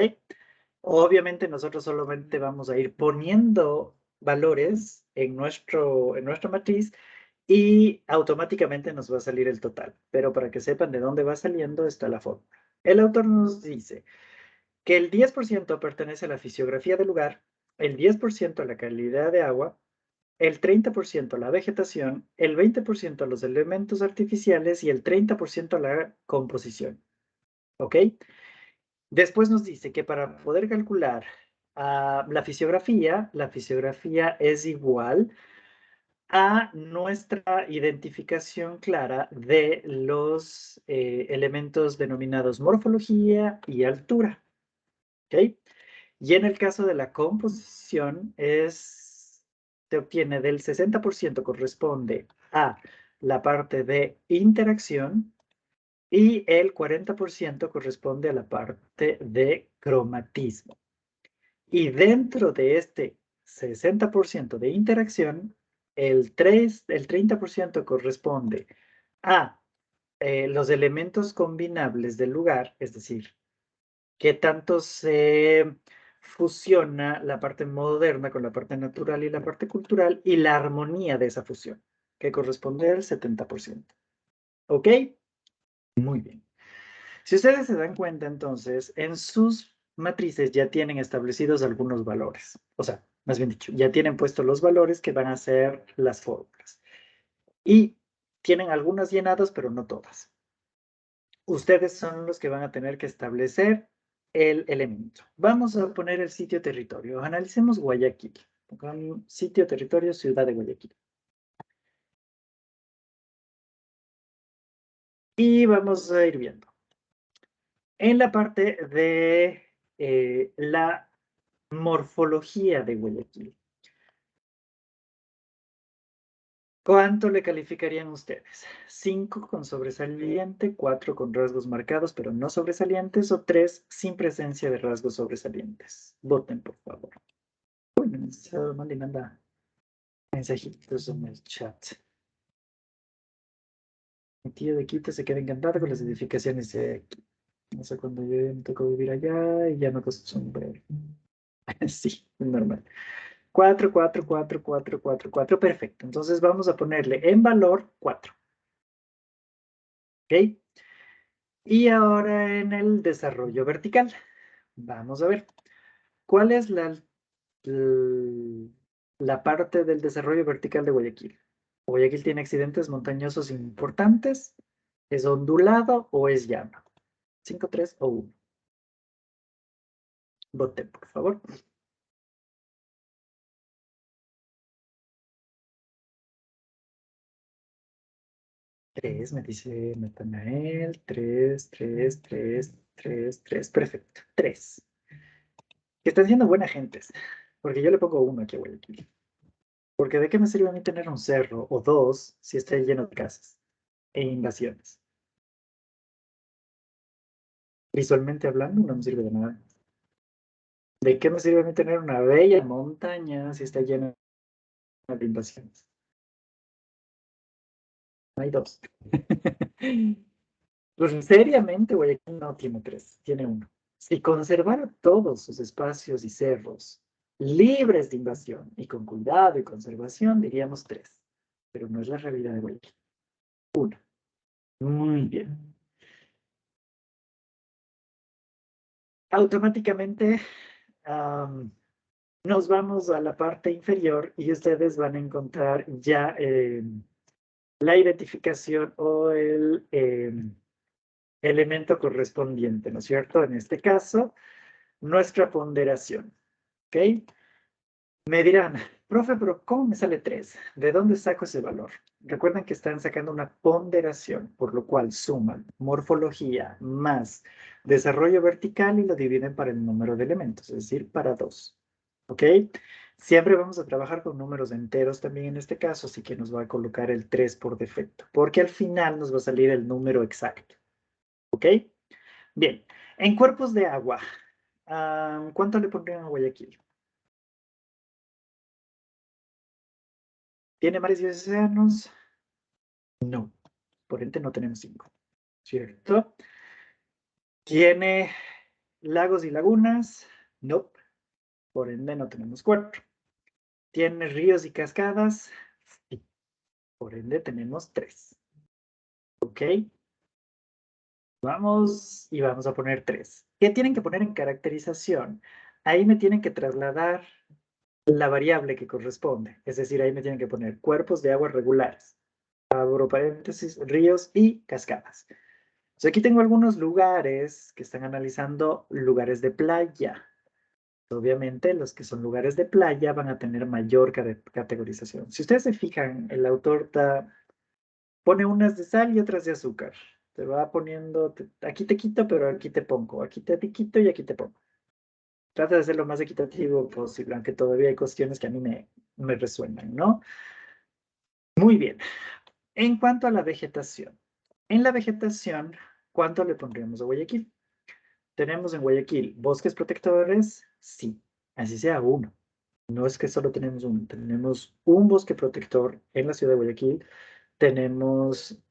Obviamente nosotros solamente vamos a ir poniendo valores en nuestra matriz y automáticamente nos va a salir el total. Pero para que sepan de dónde va saliendo está la fórmula. El autor nos dice que el 10% pertenece a la fisiografía del lugar, el 10% a la calidad de agua, el 30% a la vegetación, el 20% a los elementos artificiales y el 30% a la composición. ¿Ok? Después nos dice que para poder calcular la fisiografía es igual a nuestra identificación clara de los elementos denominados morfología y altura. ¿Ok? Y en el caso de la composición, se obtiene del 60% corresponde a la parte de interacción y el 40% corresponde a la parte de cromatismo. Y dentro de este 60% de interacción, el 30% corresponde a los elementos combinables del lugar, es decir, qué tanto se fusiona la parte moderna con la parte natural y la parte cultural y la armonía de esa fusión, que corresponde al 70%. ¿Ok? Muy bien. Si ustedes se dan cuenta, entonces, en sus matrices ya tienen establecidos algunos valores. O sea, más bien dicho, ya tienen puestos los valores que van a ser las fórmulas. Y tienen algunas llenadas, pero no todas. Ustedes son los que van a tener que establecer el elemento. Vamos a poner el sitio territorio. Analicemos Guayaquil. Pongamos sitio territorio, ciudad de Guayaquil. Y vamos a ir viendo. En la parte de la morfología de Guayaquil. ¿Cuánto le calificarían ustedes? ¿5 con sobresaliente, 4 con rasgos marcados pero no sobresalientes o 3 sin presencia de rasgos sobresalientes? Voten, por favor. Bueno, me manda mensajitos en el chat. Mi tío de Quito se queda encantado con las edificaciones de aquí. No sé cuándo yo me tocó vivir allá y ya me acostumbré. Sí, es normal. 4, 4, 4, 4, 4, 4. Perfecto. Entonces vamos a ponerle en valor 4. ¿Ok? Y ahora en el desarrollo vertical. Vamos a ver. ¿Cuál es la parte del desarrollo vertical de Guayaquil? ¿Guayaquil tiene accidentes montañosos importantes? ¿Es ondulado o es llano? 5, 3 o 1. Voten, por favor. 3, me dice Natanael. 3, 3, 3, 3, 3. Perfecto. 3. Que están siendo buena gentes. Porque yo le pongo 1 aquí a Guayaquil. Porque ¿de qué me sirve a mí tener un cerro o 2 si está lleno de casas e invasiones? Visualmente hablando, no me sirve de nada. ¿De qué me sirve a mí tener una bella montaña si está llena de invasiones? No hay 2. Pues seriamente, Guayaquil no tiene 3, tiene 1. Si conservara todos sus espacios y cerros libres de invasión y con cuidado y conservación, diríamos 3. Pero no es la realidad de Guayaquil. 1. Muy bien. Automáticamente nos vamos a la parte inferior y ustedes van a encontrar ya la identificación o el elemento correspondiente, ¿no es cierto? En este caso, nuestra ponderación, ¿ok? Me dirán, profe, pero ¿cómo me sale 3? ¿De dónde saco ese valor? Recuerden que están sacando una ponderación, por lo cual suman morfología más desarrollo vertical y lo dividen para el número de elementos, es decir, para 2. ¿Ok? Siempre vamos a trabajar con números enteros también en este caso, así que nos va a colocar el 3 por defecto, porque al final nos va a salir el número exacto. ¿Ok? Bien, en cuerpos de agua, ¿cuánto le pondrían a Guayaquil? ¿Tiene mares y océanos? No, por ende no tenemos 5, ¿cierto? ¿Tiene lagos y lagunas? No, por ende no tenemos 4. ¿Tiene ríos y cascadas? Sí, por ende tenemos 3. ¿Ok? Vamos y vamos a poner 3. ¿Qué tienen que poner en caracterización? Ahí me tienen que trasladar la variable que corresponde. Es decir, ahí me tienen que poner cuerpos de agua regulares. Abro paréntesis, ríos y cascadas. Entonces, aquí tengo algunos lugares que están analizando lugares de playa. Obviamente, los que son lugares de playa van a tener mayor categorización. Si ustedes se fijan, el autor pone unas de sal y otras de azúcar. Te va poniendo, aquí te quito, pero aquí te pongo. Aquí te quito y aquí te pongo. Trata de ser lo más equitativo posible, aunque todavía hay cuestiones que a mí me resuenan, ¿no? Muy bien. En cuanto a la vegetación. En la vegetación, ¿cuánto le pondríamos a Guayaquil? ¿Tenemos en Guayaquil bosques protectores? Sí, así sea uno. No es que solo tenemos uno, tenemos un bosque protector en la ciudad de Guayaquil, tenemos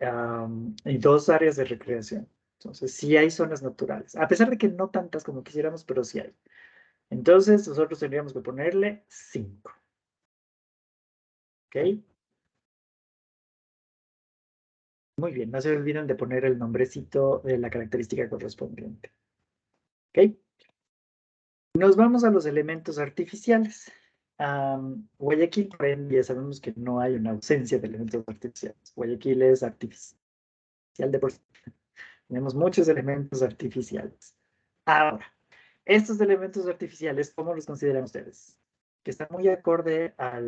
y 2 áreas de recreación. Entonces, sí hay zonas naturales, a pesar de que no tantas como quisiéramos, pero sí hay. Entonces, nosotros tendríamos que ponerle 5. ¿Ok? Muy bien, no se olviden de poner el nombrecito de la característica correspondiente. ¿Ok? Nos vamos a los elementos artificiales. Guayaquil, por ende, ya sabemos que no hay una ausencia de elementos artificiales. Guayaquil es artificial de por sí. Tenemos muchos elementos artificiales. Ahora, estos elementos artificiales, ¿cómo los consideran ustedes? ¿Que están muy acorde a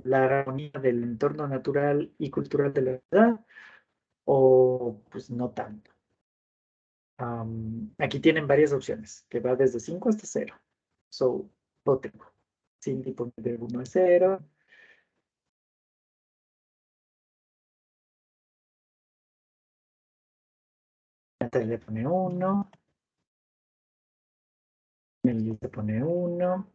la armonía del entorno natural y cultural de la ciudad? ¿O pues no tanto? Aquí tienen varias opciones, que va desde 5 hasta 0. So, voten. Cindy pone de 1 a 0. Natalia pone 1. Melissa pone 1.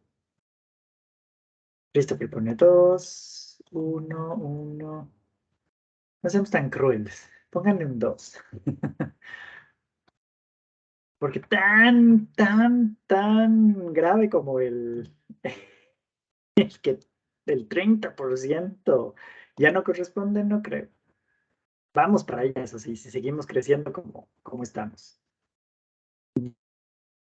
Christopher pone 2. 1, 1. No seamos tan crueles. Pónganle un 2. Porque tan grave como Es que el 30% ya no corresponde, no creo. Vamos para allá, eso sí, si seguimos creciendo como estamos.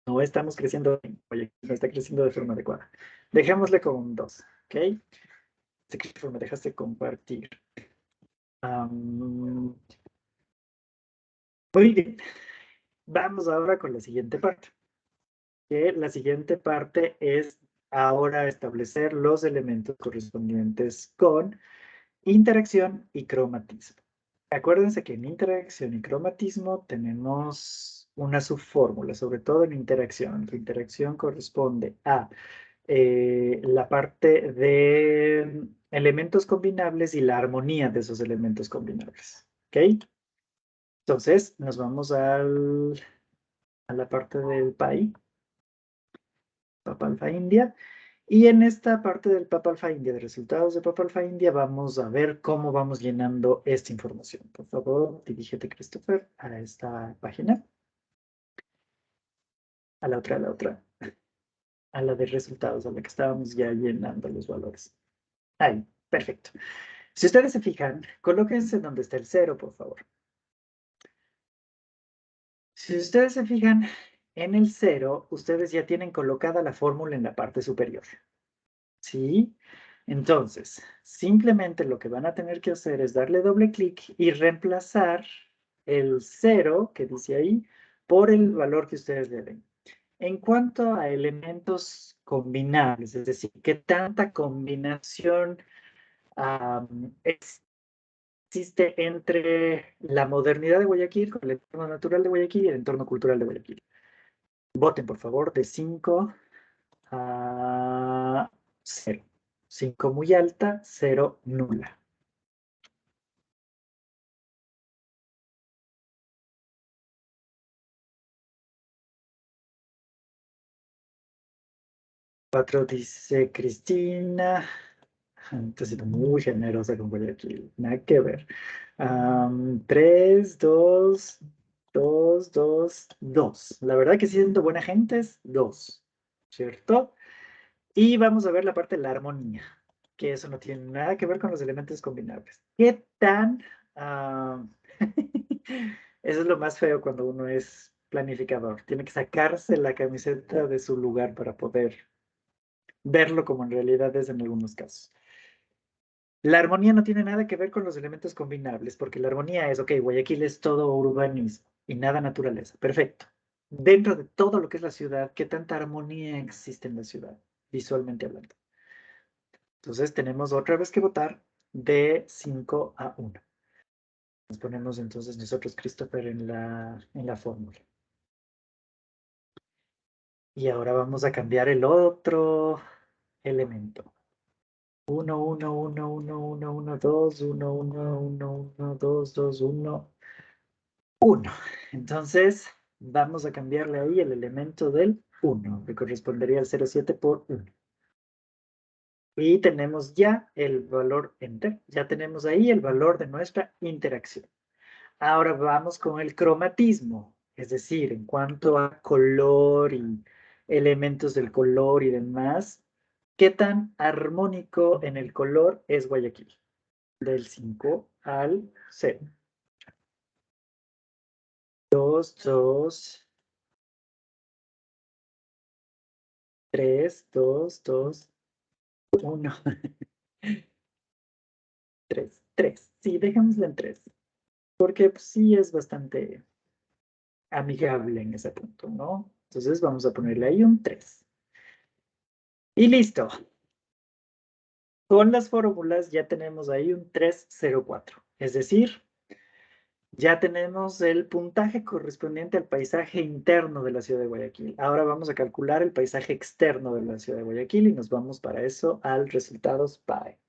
No estamos creciendo bien. Oye, no está creciendo de forma adecuada. Dejémosle con un 2, ¿ok? Christopher, me dejaste compartir. Muy bien. Vamos ahora con la siguiente parte. Que la siguiente parte es ahora establecer los elementos correspondientes con interacción y cromatismo. Acuérdense que en interacción y cromatismo tenemos una subfórmula, sobre todo en interacción. La interacción corresponde a la parte de elementos combinables y la armonía de esos elementos combinables. ¿Ok? Entonces, nos vamos a la parte del PAI, Papa Alfa India. Y en esta parte del Papa Alfa India, de resultados de Papa Alfa India, vamos a ver cómo vamos llenando esta información. Por favor, dirígete, Christopher, a esta página. A la otra, a la otra. A la de resultados, a la que estábamos ya llenando los valores. Ahí, perfecto. Si ustedes se fijan, colóquense donde está el 0, por favor. Si ustedes se fijan, en el 0, ustedes ya tienen colocada la fórmula en la parte superior. ¿Sí? Entonces, simplemente lo que van a tener que hacer es darle doble clic y reemplazar el 0 que dice ahí por el valor que ustedes le den. En cuanto a elementos combinables, es decir, qué tanta combinación existe entre la modernidad de Guayaquil con el entorno natural de Guayaquil y el entorno cultural de Guayaquil. Voten, por favor, de 5 a 0. 5 muy alta, 0 nula. Cuatro dice Cristina. Está siendo muy generosa con Guayaquil. Nada que ver. 3, 2, 2, 2, 2. La verdad que siendo buena gente es 2. ¿Cierto? Y vamos a ver la parte de la armonía, que eso no tiene nada que ver con los elementos combinables. ¿Qué tan... eso es lo más feo cuando uno es planificador. Tiene que sacarse la camiseta de su lugar para poder verlo como en realidad es en algunos casos. La armonía no tiene nada que ver con los elementos combinables, porque la armonía es, ok, Guayaquil es todo urbanismo y nada naturaleza. Perfecto. Dentro de todo lo que es la ciudad, ¿qué tanta armonía existe en la ciudad, visualmente hablando? Entonces tenemos otra vez que votar de 5 a 1. Nos ponemos entonces nosotros, Christopher, en la fórmula. Y ahora vamos a cambiar el otro elemento. 1, 1, 1, 1, 1, 1, 2, 1, 1, 1, 1, 2, 2, 1, 1. Entonces vamos a cambiarle ahí el elemento del 1, que correspondería al 0,7 por 1. Y tenemos ya el valor enter. Ya tenemos ahí el valor de nuestra interacción. Ahora vamos con el cromatismo, es decir, en cuanto a color y elementos del color y demás, ¿qué tan armónico en el color es Guayaquil? Del 5 al 0. 2, 2, 3, 2, 2, 1. 3, 3. Sí, dejémoslo en 3. Porque pues, sí es bastante amigable en ese punto, ¿no? Entonces vamos a ponerle ahí un 3. Y listo. Con las fórmulas ya tenemos ahí un 304. Es decir, ya tenemos el puntaje correspondiente al paisaje interno de la ciudad de Guayaquil. Ahora vamos a calcular el paisaje externo de la ciudad de Guayaquil y nos vamos para eso al resultados PAE.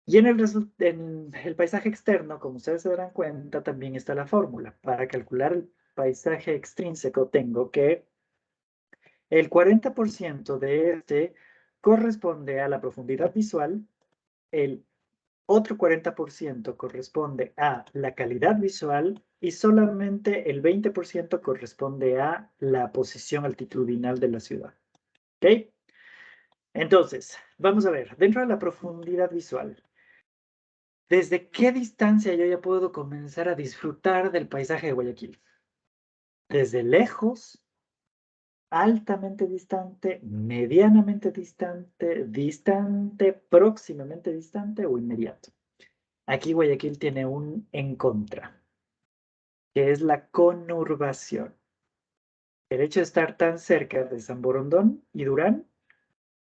Y en el paisaje externo, como ustedes se darán cuenta, también está la fórmula. Para calcular el paisaje extrínseco tengo que el 40% de este corresponde a la profundidad visual, el otro 40% corresponde a la calidad visual y solamente el 20% corresponde a la posición altitudinal de la ciudad. ¿Ok? Entonces, vamos a ver, dentro de la profundidad visual, ¿desde qué distancia yo ya puedo comenzar a disfrutar del paisaje de Guayaquil? Desde lejos, altamente distante, medianamente distante, distante, próximamente distante o inmediato. Aquí Guayaquil tiene un en contra, que es la conurbación. El hecho de estar tan cerca de San Borondón y Durán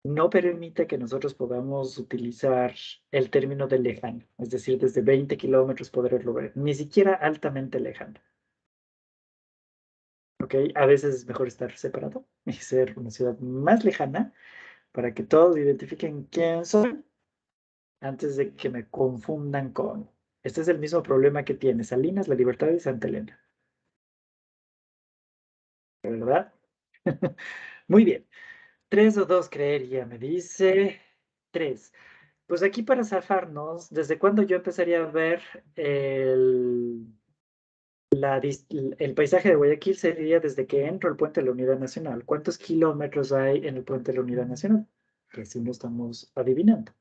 no permite que nosotros podamos utilizar el término de lejano, es decir, desde 20 kilómetros poderlo ver, ni siquiera altamente lejano. ¿Ok? A veces es mejor estar separado y ser una ciudad más lejana para que todos identifiquen quién soy antes de que me confundan con... Este es el mismo problema que tiene Salinas, La Libertad y Santa Elena, ¿verdad? Muy bien. 3 o 2 creería, me dice. 3. Pues aquí para zafarnos, ¿desde cuándo yo empezaría a ver el paisaje de Guayaquil? Sería desde que entro al Puente de la Unidad Nacional. ¿Cuántos kilómetros hay en el Puente de la Unidad Nacional? Que si no estamos adivinando,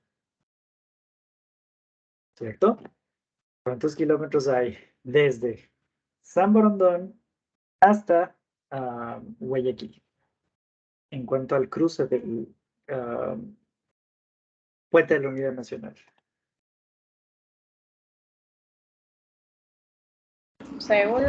¿cierto? ¿Cuántos kilómetros hay desde San Borondón hasta Guayaquil? En cuanto al cruce del ah, Puente de la Unidad Nacional. Según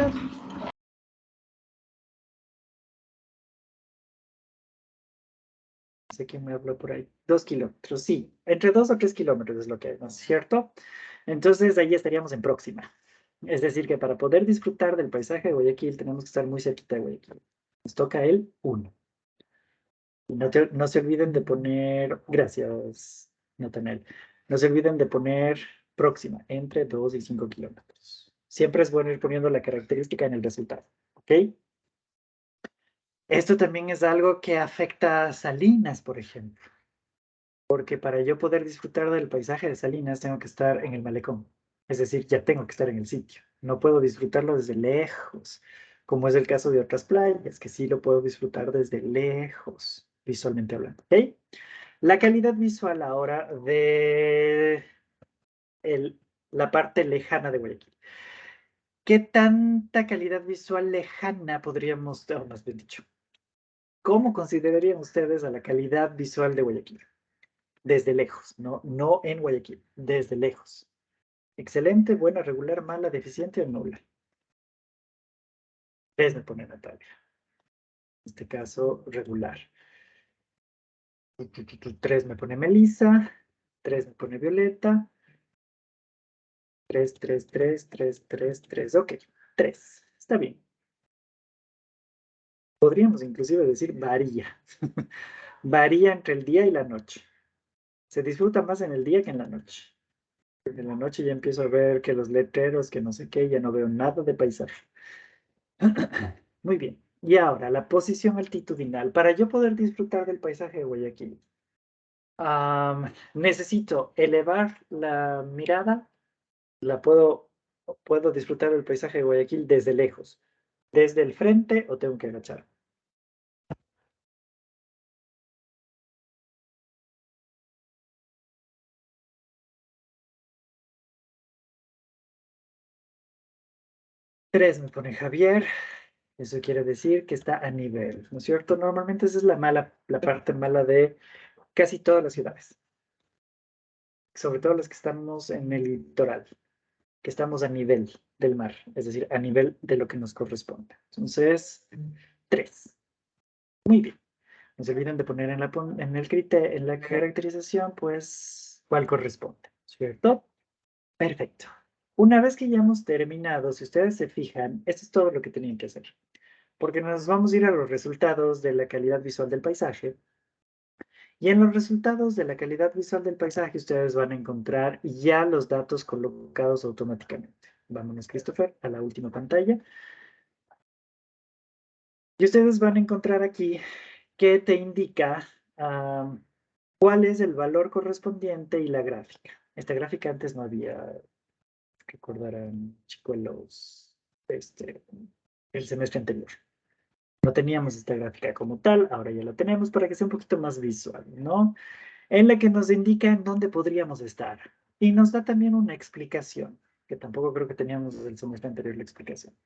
Sé quién me habló por ahí. 2 kilómetros, sí. Entre 2 o 3 kilómetros es lo que hay, ¿no es cierto? Entonces ahí estaríamos en próxima. Es decir, que para poder disfrutar del paisaje de Guayaquil tenemos que estar muy cerquita de Guayaquil. Nos toca el 1. Y no se olviden de poner, gracias, Natanel, no se olviden de poner próxima, entre 2 y 5 kilómetros. Siempre es bueno ir poniendo la característica en el resultado, ¿ok? Esto también es algo que afecta a Salinas, por ejemplo, porque para yo poder disfrutar del paisaje de Salinas tengo que estar en el malecón, es decir, ya tengo que estar en el sitio. No puedo disfrutarlo desde lejos, como es el caso de otras playas, que sí lo puedo disfrutar desde lejos, visualmente hablando, ¿ok? La calidad visual ahora de la parte lejana de Guayaquil. ¿Qué tanta calidad visual lejana podríamos, o más bien dicho, cómo considerarían ustedes a la calidad visual de Guayaquil? Desde lejos, no en Guayaquil, desde lejos. Excelente, buena, regular, mala, deficiente o nula. 3 me pone Natalia. En este caso, regular. 3 me pone Melissa. 3 me pone Violeta. 3, 3, 3, 3, 3, 3. Ok, 3. Está bien. Podríamos inclusive decir varía. Varía entre el día y la noche. Se disfruta más en el día que en la noche. En la noche ya empiezo a ver que los letreros, que no sé qué, ya no veo nada de paisaje. Muy bien. Y ahora, la posición altitudinal. Para yo poder disfrutar del paisaje de Guayaquil, necesito elevar la mirada. Puedo disfrutar del paisaje de Guayaquil desde lejos. Desde el frente o tengo que agachar. Tres me pone Javier. Eso quiere decir que está a nivel, ¿no es cierto? Normalmente esa es la parte mala de casi todas las ciudades. Sobre todo las que estamos en el litoral, que estamos a nivel del mar, es decir, a nivel de lo que nos corresponde. Entonces, 3. Muy bien. No se olviden de poner en la caracterización, pues, cuál corresponde, ¿cierto? Perfecto. Una vez que ya hemos terminado, si ustedes se fijan, esto es todo lo que tenían que hacer. Porque nos vamos a ir a los resultados de la calidad visual del paisaje. Y en los resultados de la calidad visual del paisaje, ustedes van a encontrar ya los datos colocados automáticamente. Vámonos, Christopher, a la última pantalla. Y ustedes van a encontrar aquí que te indica cuál es el valor correspondiente y la gráfica. Esta gráfica antes no había, recordarán, chicuelos, el semestre anterior. No teníamos esta gráfica como tal, ahora ya la tenemos para que sea un poquito más visual, ¿no? En la que nos indica en dónde podríamos estar. Y nos da también una explicación, que tampoco creo que teníamos desde el semestre anterior la explicación.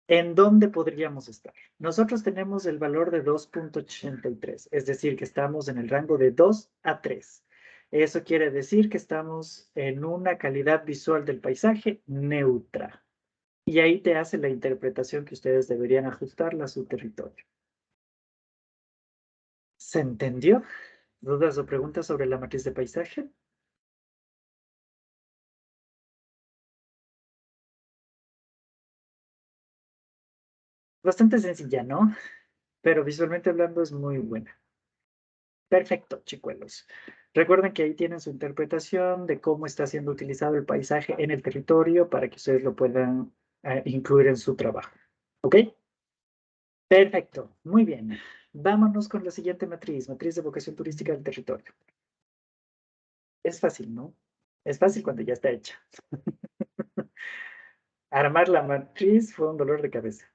¿En dónde podríamos estar? Nosotros tenemos el valor de 2.83, es decir, que estamos en el rango de 2 a 3. Eso quiere decir que estamos en una calidad visual del paisaje neutra. Y ahí te hace la interpretación que ustedes deberían ajustarla a su territorio. ¿Se entendió? ¿Dudas o preguntas sobre la matriz de paisaje? Bastante sencilla, ¿no? Pero visualmente hablando es muy buena. Perfecto, chicuelos. Recuerden que ahí tienen su interpretación de cómo está siendo utilizado el paisaje en el territorio para que ustedes lo puedan incluir en su trabajo. ¿Ok? Perfecto, muy bien. Vámonos con la siguiente matriz, matriz de vocación turística del territorio. Es fácil, ¿no? Es fácil cuando ya está hecha. Armar la matriz fue un dolor de cabeza.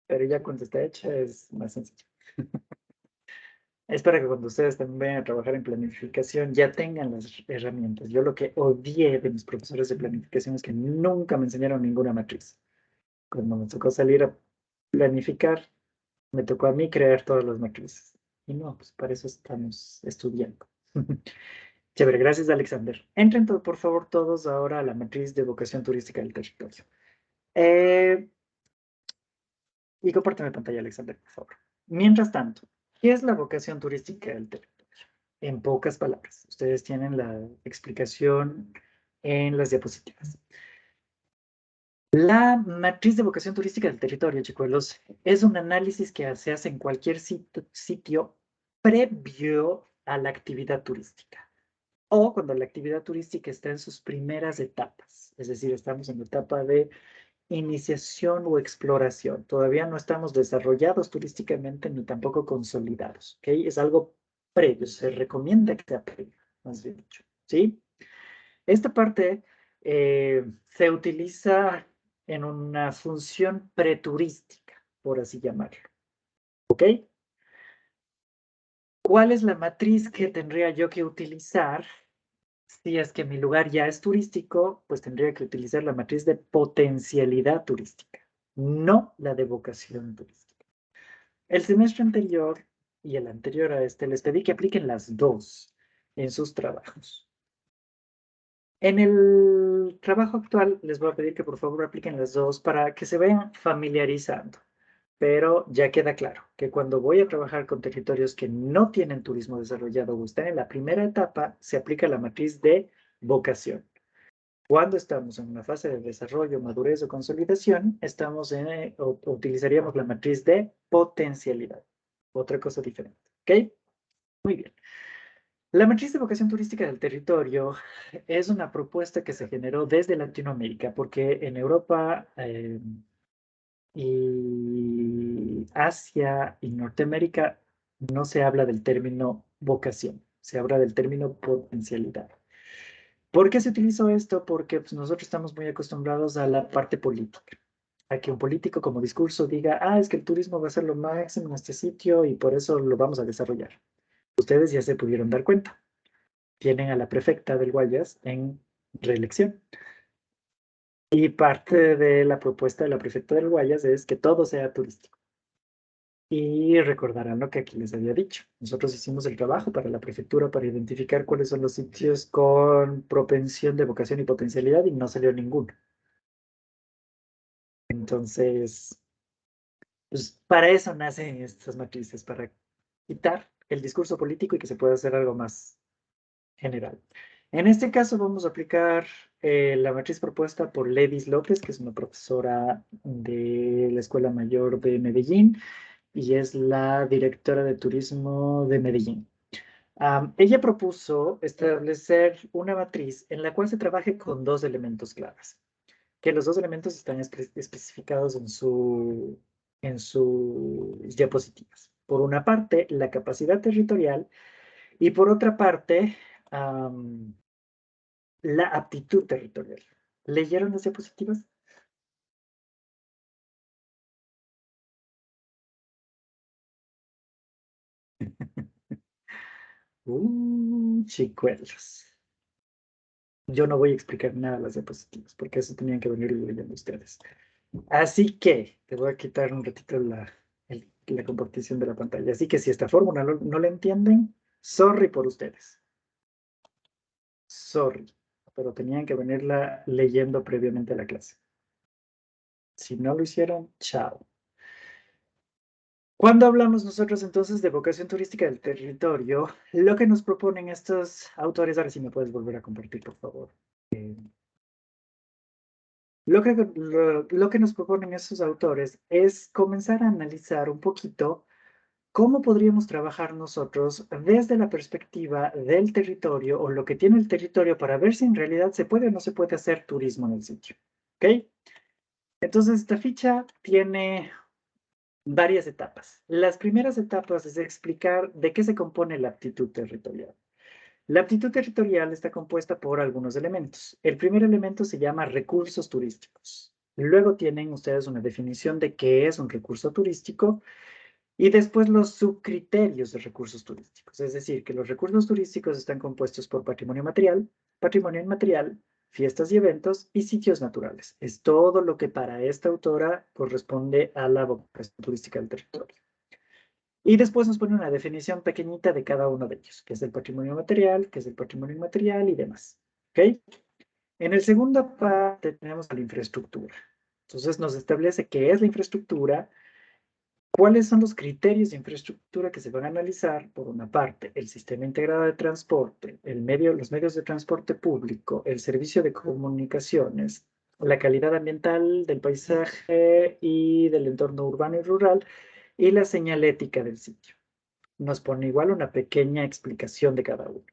Pero ya cuando está hecha es más sencillo. Es para que cuando ustedes también vayan a trabajar en planificación ya tengan las herramientas. Yo lo que odié de mis profesores de planificación es que nunca me enseñaron ninguna matriz. Cuando me tocó salir a planificar, me tocó a mí crear todas las matrices. Y no, pues para eso estamos estudiando. Chévere, gracias Alexander. Entren por favor todos ahora a la matriz de vocación turística del territorio. Y compárteme pantalla, Alexander, por favor. Mientras tanto, ¿qué es la vocación turística del territorio? En pocas palabras, ustedes tienen la explicación en las diapositivas. La matriz de vocación turística del territorio, chicuelos, es un análisis que se hace en cualquier sitio previo a la actividad turística o cuando la actividad turística está en sus primeras etapas. Es decir, estamos en la etapa de iniciación o exploración. Todavía no estamos desarrollados turísticamente ni tampoco consolidados. ¿Ok? Es algo previo, se recomienda que sea previo, más bien dicho. ¿Sí? Esta parte se utiliza en una función preturística, por así llamarlo. ¿Ok? ¿Cuál es la matriz que tendría yo que utilizar? Si es que mi lugar ya es turístico, pues tendría que utilizar la matriz de potencialidad turística, no la de vocación turística. El semestre anterior y el anterior a este les pedí que apliquen las dos en sus trabajos. En el trabajo actual les voy a pedir que por favor apliquen las dos para que se vayan familiarizando. Pero ya queda claro que cuando voy a trabajar con territorios que no tienen turismo desarrollado o están en la primera etapa, se aplica la matriz de vocación. Cuando estamos en una fase de desarrollo, madurez o consolidación, utilizaríamos la matriz de potencialidad. Otra cosa diferente. ¿Ok? Muy bien. La matriz de vocación turística del territorio es una propuesta que se generó desde Latinoamérica, porque en Europa y Asia y Norteamérica no se habla del término vocación, se habla del término potencialidad. ¿Por qué se utilizó esto? Porque pues, nosotros estamos muy acostumbrados a la parte política, a que un político como discurso diga, es que el turismo va a ser lo máximo en este sitio y por eso lo vamos a desarrollar. Ustedes ya se pudieron dar cuenta. Tienen a la prefecta del Guayas en reelección. Y parte de la propuesta de la prefecta del Guayas es que todo sea turístico. Y recordarán lo que aquí les había dicho. Nosotros hicimos el trabajo para la prefectura para identificar cuáles son los sitios con propensión de vocación y potencialidad y no salió ninguno. Entonces, pues para eso nacen estas matrices, para quitar el discurso político y que se pueda hacer algo más general. En este caso vamos a aplicar la matriz propuesta por Ledis López, que es una profesora de la Escuela Mayor de Medellín y es la directora de turismo de Medellín. Ella propuso establecer una matriz en la cual se trabaje con dos elementos claves, que los dos elementos están especificados en sus diapositivas. Por una parte, la capacidad territorial y por otra parte, la aptitud territorial. ¿Leyeron las diapositivas? Chicuelos. Yo no voy a explicar nada de las diapositivas, porque eso tenían que venir leyendo ustedes. Así que, te voy a quitar un ratito la compartición de la pantalla. Así que si esta fórmula no la entienden, sorry por ustedes. Sorry. Pero tenían que venirla leyendo previamente a la clase. Si no lo hicieron, chao. Cuando hablamos nosotros entonces de vocación turística del territorio, lo que nos proponen estos autores, ahora sí me puedes volver a compartir, por favor. Lo que nos proponen estos autores es comenzar a analizar un poquito cómo podríamos trabajar nosotros desde la perspectiva del territorio o lo que tiene el territorio para ver si en realidad se puede o no se puede hacer turismo en el sitio. ¿Ok? Entonces, esta ficha tiene varias etapas. Las primeras etapas es explicar de qué se compone la aptitud territorial. La aptitud territorial está compuesta por algunos elementos. El primer elemento se llama recursos turísticos. Luego tienen ustedes una definición de qué es un recurso turístico y después los subcriterios de recursos turísticos. Es decir, que los recursos turísticos están compuestos por patrimonio material, patrimonio inmaterial, fiestas y eventos y sitios naturales. Es todo lo que para esta autora corresponde a la vocación turística del territorio. Y después nos pone una definición pequeñita de cada uno de ellos, que es el patrimonio material, que es el patrimonio inmaterial y demás. ¿Ok? En el segundo parte tenemos la infraestructura. Entonces nos establece qué es la infraestructura, cuáles son los criterios de infraestructura que se van a analizar. Por una parte, el sistema integrado de transporte, los medios de transporte público, el servicio de comunicaciones, la calidad ambiental del paisaje y del entorno urbano y rural, y la señalética del sitio. Nos pone igual una pequeña explicación de cada uno.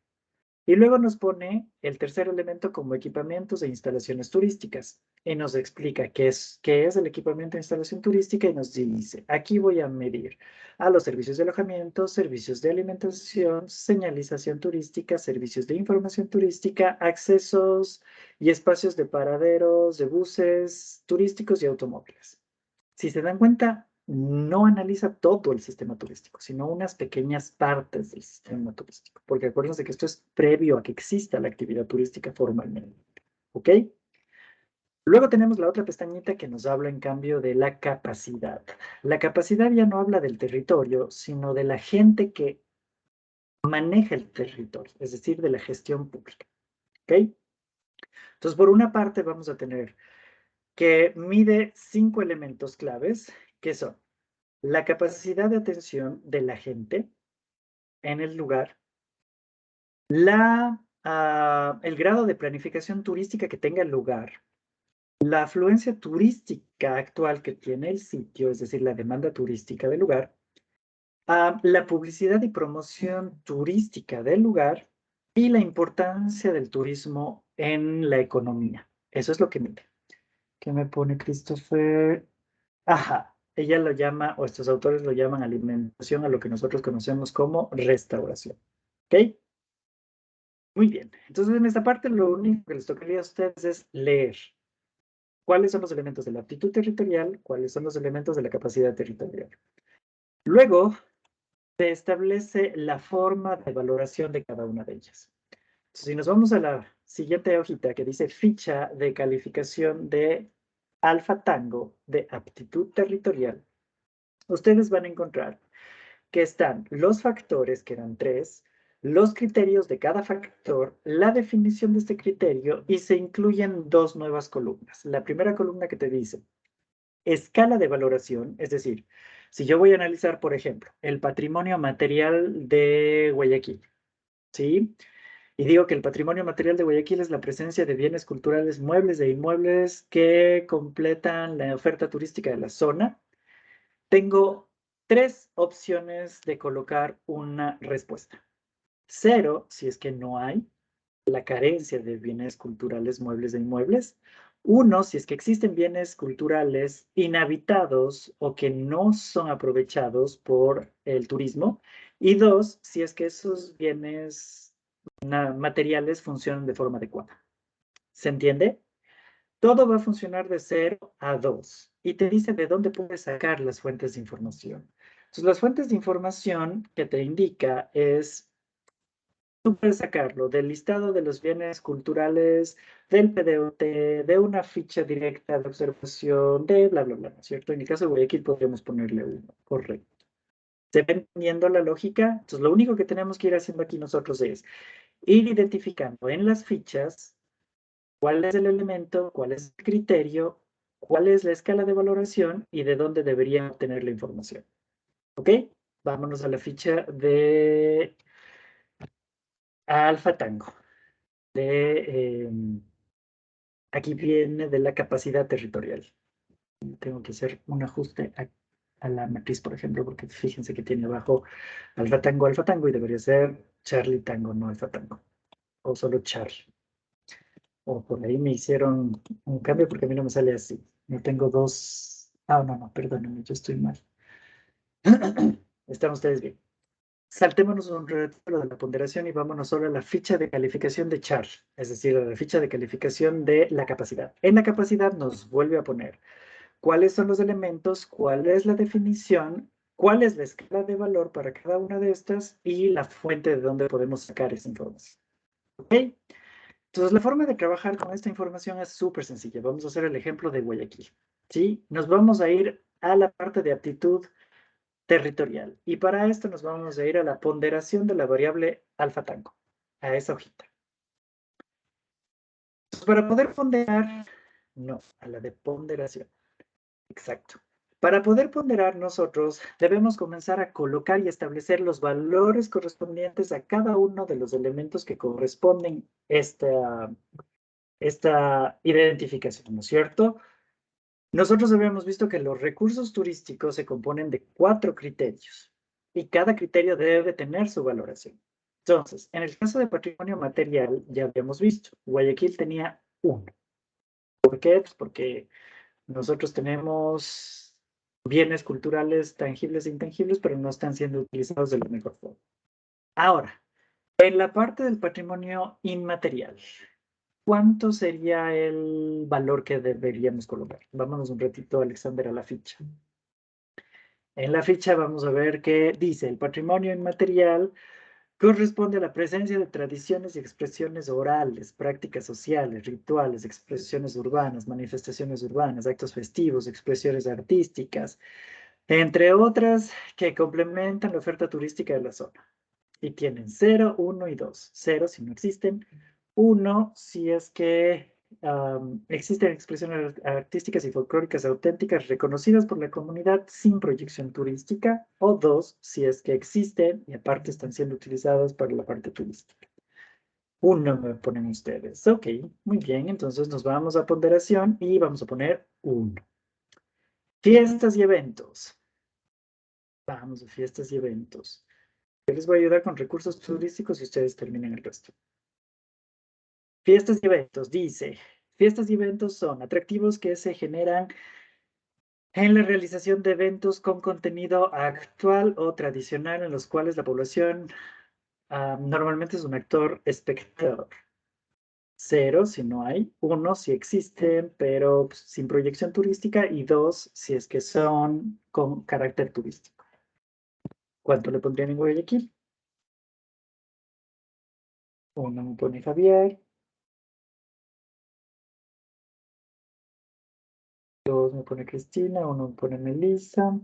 Y luego nos pone el tercer elemento como equipamientos e instalaciones turísticas. Y nos explica qué es el equipamiento e instalación turística y nos dice, aquí voy a medir a los servicios de alojamiento, servicios de alimentación, señalización turística, servicios de información turística, accesos y espacios de paraderos, de buses turísticos y automóviles. Si se dan cuenta, no analiza todo el sistema turístico, sino unas pequeñas partes del sistema turístico, porque acuérdense que esto es previo a que exista la actividad turística formalmente, ¿ok? Luego tenemos la otra pestañita que nos habla en cambio de la capacidad. La capacidad ya no habla del territorio, sino de la gente que maneja el territorio, es decir, de la gestión pública, ¿ok? Entonces, por una parte vamos a tener que mide 5 elementos claves, que son la capacidad de atención de la gente en el lugar, el grado de planificación turística que tenga el lugar, la afluencia turística actual que tiene el sitio, es decir, la demanda turística del lugar, la publicidad y promoción turística del lugar y la importancia del turismo en la economía. Eso es lo que mide. ¿Qué me pone Christopher? Ajá, ella lo llama, o estos autores lo llaman alimentación, a lo que nosotros conocemos como restauración. ¿Ok? Muy bien. Entonces, en esta parte, lo único que les tocaría a ustedes es leer cuáles son los elementos de la aptitud territorial, cuáles son los elementos de la capacidad territorial. Luego, se establece la forma de valoración de cada una de ellas. Entonces, si nos vamos a la siguiente hojita que dice ficha de calificación de Alfa Tango de aptitud territorial, ustedes van a encontrar que están los factores, que eran 3, los criterios de cada factor, la definición de este criterio y se incluyen 2 nuevas columnas. La primera columna que te dice escala de valoración, es decir, si yo voy a analizar, por ejemplo, el patrimonio material de Guayaquil, ¿sí? Y digo que el patrimonio material de Guayaquil es la presencia de bienes culturales, muebles e inmuebles que completan la oferta turística de la zona. Tengo 3 opciones de colocar una respuesta. 0, si es que no hay la carencia de bienes culturales, muebles e inmuebles. 1, si es que existen bienes culturales inhabitados o que no son aprovechados por el turismo. Y 2, si es que esos bienes materiales funcionan de forma adecuada. ¿Se entiende? Todo va a funcionar de 0 a 2 y te dice de dónde puedes sacar las fuentes de información. Entonces, las fuentes de información que te indica es tú puedes sacarlo del listado de los bienes culturales, del PDOT, de una ficha directa de observación, de bla, bla, bla, ¿no es cierto? En el caso de Guayaquil podríamos ponerle uno, correcto. ¿Se va entendiendo la lógica? Entonces, lo único que tenemos que ir haciendo aquí nosotros es ir identificando en las fichas cuál es el elemento, cuál es el criterio, cuál es la escala de valoración y de dónde deberían obtener la información. ¿Ok? Vámonos a la ficha de Alfa Tango. Aquí viene de la capacidad territorial. Tengo que hacer un ajuste a la matriz, por ejemplo, porque fíjense que tiene abajo Alfa Tango, y debería ser Charlie Tango, no Alfa Tango. O solo Charlie. O por ahí me hicieron un cambio porque a mí no me sale así. No tengo dos. Ah, no, perdónenme, yo estoy mal. Están ustedes bien. Saltémonos un ratito de la ponderación y vámonos solo a la ficha de calificación de char, es decir, a la ficha de calificación de la capacidad. En la capacidad nos vuelve a poner cuáles son los elementos, cuál es la definición, cuál es la escala de valor para cada una de estas y la fuente de donde podemos sacar esa información. ¿Ok? Entonces, la forma de trabajar con esta información es súper sencilla. Vamos a hacer el ejemplo de Guayaquil. ¿Sí? Nos vamos a ir a la parte de aptitud territorial. Y para esto nos vamos a ir a la ponderación de la variable alfa tango, a esa hojita. Entonces, para poder ponderar, no, a la de ponderación. Exacto. Para poder ponderar nosotros debemos comenzar a colocar y establecer los valores correspondientes a cada uno de los elementos que corresponden a esta identificación, ¿no es cierto? Nosotros habíamos visto que los recursos turísticos se componen de 4 criterios y cada criterio debe tener su valoración. Entonces, en el caso de patrimonio material, ya habíamos visto, Guayaquil tenía 1. ¿Por qué? Pues porque nosotros tenemos bienes culturales tangibles e intangibles, pero no están siendo utilizados de la mejor forma. Ahora, en la parte del patrimonio inmaterial, ¿cuánto sería el valor que deberíamos colocar? Vámonos un ratito, Alexander, a la ficha. En la ficha vamos a ver que dice el patrimonio inmaterial corresponde a la presencia de tradiciones y expresiones orales, prácticas sociales, rituales, expresiones urbanas, manifestaciones urbanas, actos festivos, expresiones artísticas, entre otras que complementan la oferta turística de la zona. Y tienen 0, 1 y 2. 0 si no existen, 1 si es que existen expresiones artísticas y folclóricas auténticas reconocidas por la comunidad sin proyección turística, o 2 si es que existen y aparte están siendo utilizadas para la parte turística. 1 me ponen ustedes. Ok, muy bien, entonces nos vamos a ponderación y vamos a poner 1. Fiestas y eventos. Vamos a fiestas y eventos. Yo les voy a ayudar con recursos turísticos y ustedes terminen el resto. Fiestas y eventos, dice. Fiestas y eventos son atractivos que se generan en la realización de eventos con contenido actual o tradicional en los cuales la población normalmente es un actor espectador. 0 si no hay, 1 si existen, pero pues, sin proyección turística, y 2 si es que son con carácter turístico. ¿Cuánto le pondrían en Guayaquil? 1 me pone Javier. 2 me pone Cristina, 1 me pone Melissa.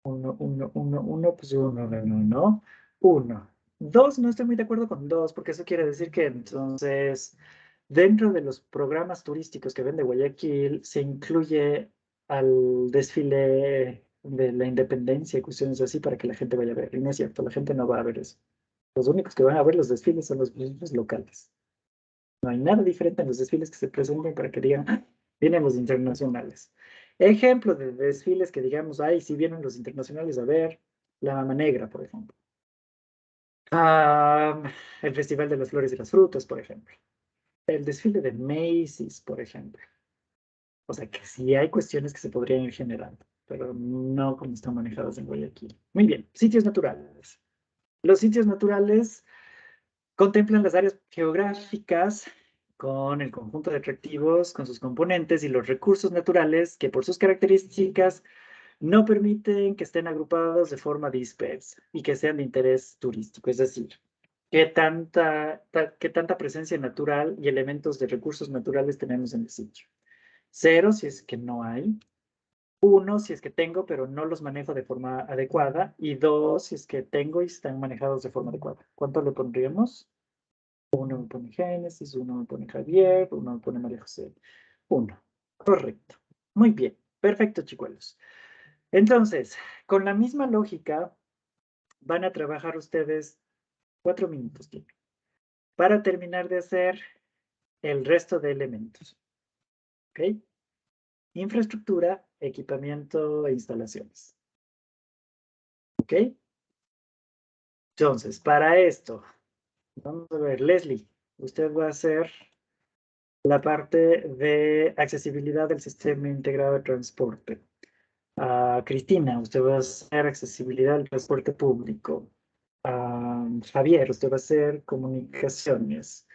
1, pues 1, ¿no? 1. 2, no estoy muy de acuerdo con 2, porque eso quiere decir que entonces, dentro de los programas turísticos que vende Guayaquil, se incluye al desfile de la independencia y cuestiones así para que la gente vaya a ver. Y no es cierto, la gente no va a ver eso. Los únicos que van a ver los desfiles son los mismos locales. No hay nada diferente en los desfiles que se presenten para que digan, "Ah, vienen los internacionales". Ejemplo de desfiles que digamos, ay, si vienen los internacionales a ver, la Mama Negra, por ejemplo. El Festival de las Flores y las Frutas, por ejemplo. El desfile de Macy's, por ejemplo. O sea que sí hay cuestiones que se podrían ir generando, pero no como están manejadas en Guayaquil. Muy bien, sitios naturales. Los sitios naturales contemplan las áreas geográficas con el conjunto de atractivos, con sus componentes y los recursos naturales que por sus características no permiten que estén agrupados de forma dispersa y que sean de interés turístico. Es decir, qué tanta presencia natural y elementos de recursos naturales tenemos en el sitio. 0 si es que no hay. 1 si es que tengo, pero no los manejo de forma adecuada. Y 2 si es que tengo y están manejados de forma adecuada. ¿Cuánto le pondríamos? 1 me pone Génesis, 1 me pone Javier, 1 me pone María José. 1. Correcto. Muy bien. Perfecto, chicuelos. Entonces, con la misma lógica, van a trabajar ustedes 4 minutos para terminar de hacer el resto de elementos. ¿Ok? Infraestructura, equipamiento e instalaciones. ¿Ok? Entonces, para esto, vamos a ver, Leslie, usted va a hacer la parte de accesibilidad del sistema integrado de transporte. Cristina, usted va a hacer accesibilidad al transporte público. Javier, usted va a hacer comunicaciones.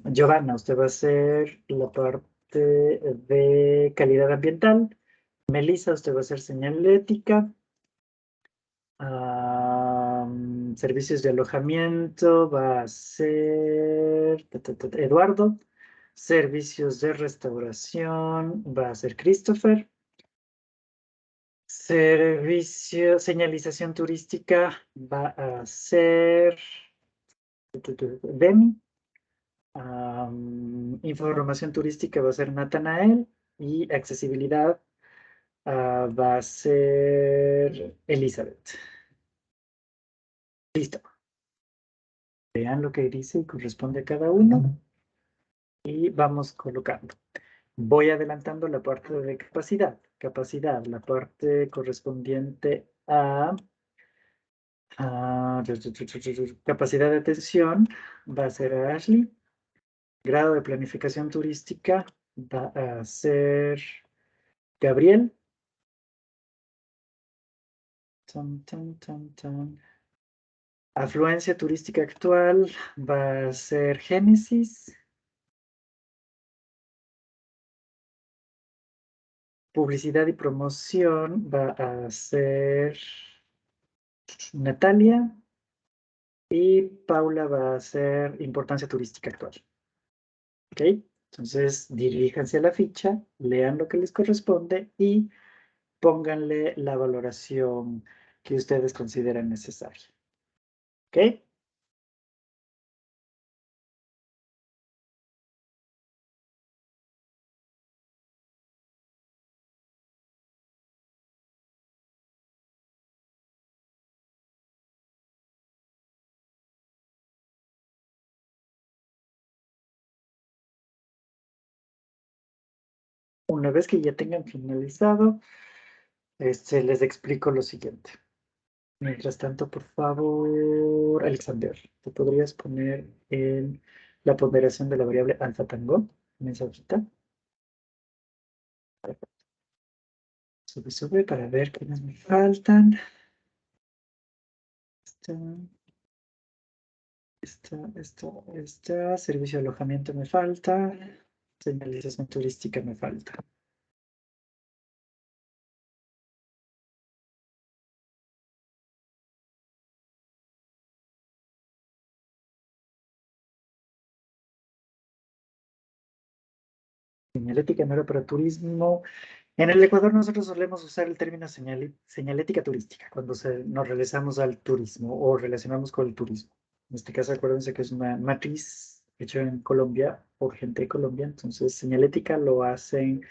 Giovanna, usted va a hacer la parte de calidad ambiental. Melissa, usted va a hacer señalética. Servicios de alojamiento va a ser Eduardo. Servicios de restauración va a ser Christopher. Señalización turística va a ser Demi. Información turística va a ser Natanael. Y accesibilidad va a ser Elizabeth. Listo. Vean lo que dice y corresponde a cada uno. Y vamos colocando. Voy adelantando la parte de capacidad. Capacidad, la parte correspondiente a capacidad de atención va a ser Ashley. Grado de planificación turística va a ser Gabriel. Afluencia turística actual va a ser Génesis. Publicidad y promoción va a ser Natalia. Y Paula va a ser importancia turística actual. ¿Ok? Entonces, diríjanse a la ficha, lean lo que les corresponde y pónganle la valoración que ustedes consideran necesaria. ¿Ok? Una vez que ya tengan finalizado, les explico lo siguiente. Mientras tanto, por favor, Alexander, ¿te podrías poner en la ponderación de la variable alfa tango en esa hojita? Sube para ver quiénes me faltan. Servicio de alojamiento me falta. Señalización turística me falta. Señalética no era para turismo. En el Ecuador nosotros solemos usar el término señalética turística cuando nos regresamos al turismo o relacionamos con el turismo. En este caso, acuérdense que es una matriz hecha en Colombia por gente de Colombia. Entonces, señalética lo hacen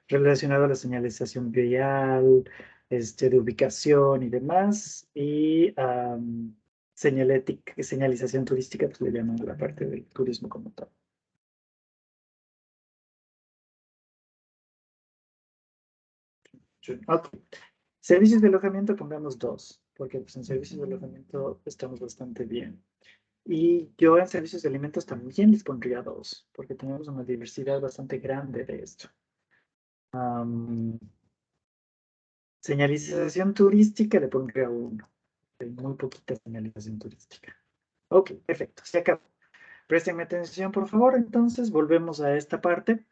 relacionado a la señalización vial, de ubicación y demás. Y señalización turística, pues le llaman la parte del turismo como tal. Ok. Servicios de alojamiento pongamos 2, porque pues, en servicios de alojamiento estamos bastante bien. Y yo en servicios de alimentos también les pondría 2, porque tenemos una diversidad bastante grande de esto. Señalización turística le pondría 1. Hay muy poquita señalización turística. Ok, perfecto, se acabó. Préstenme atención, por favor. Entonces, volvemos a esta parte.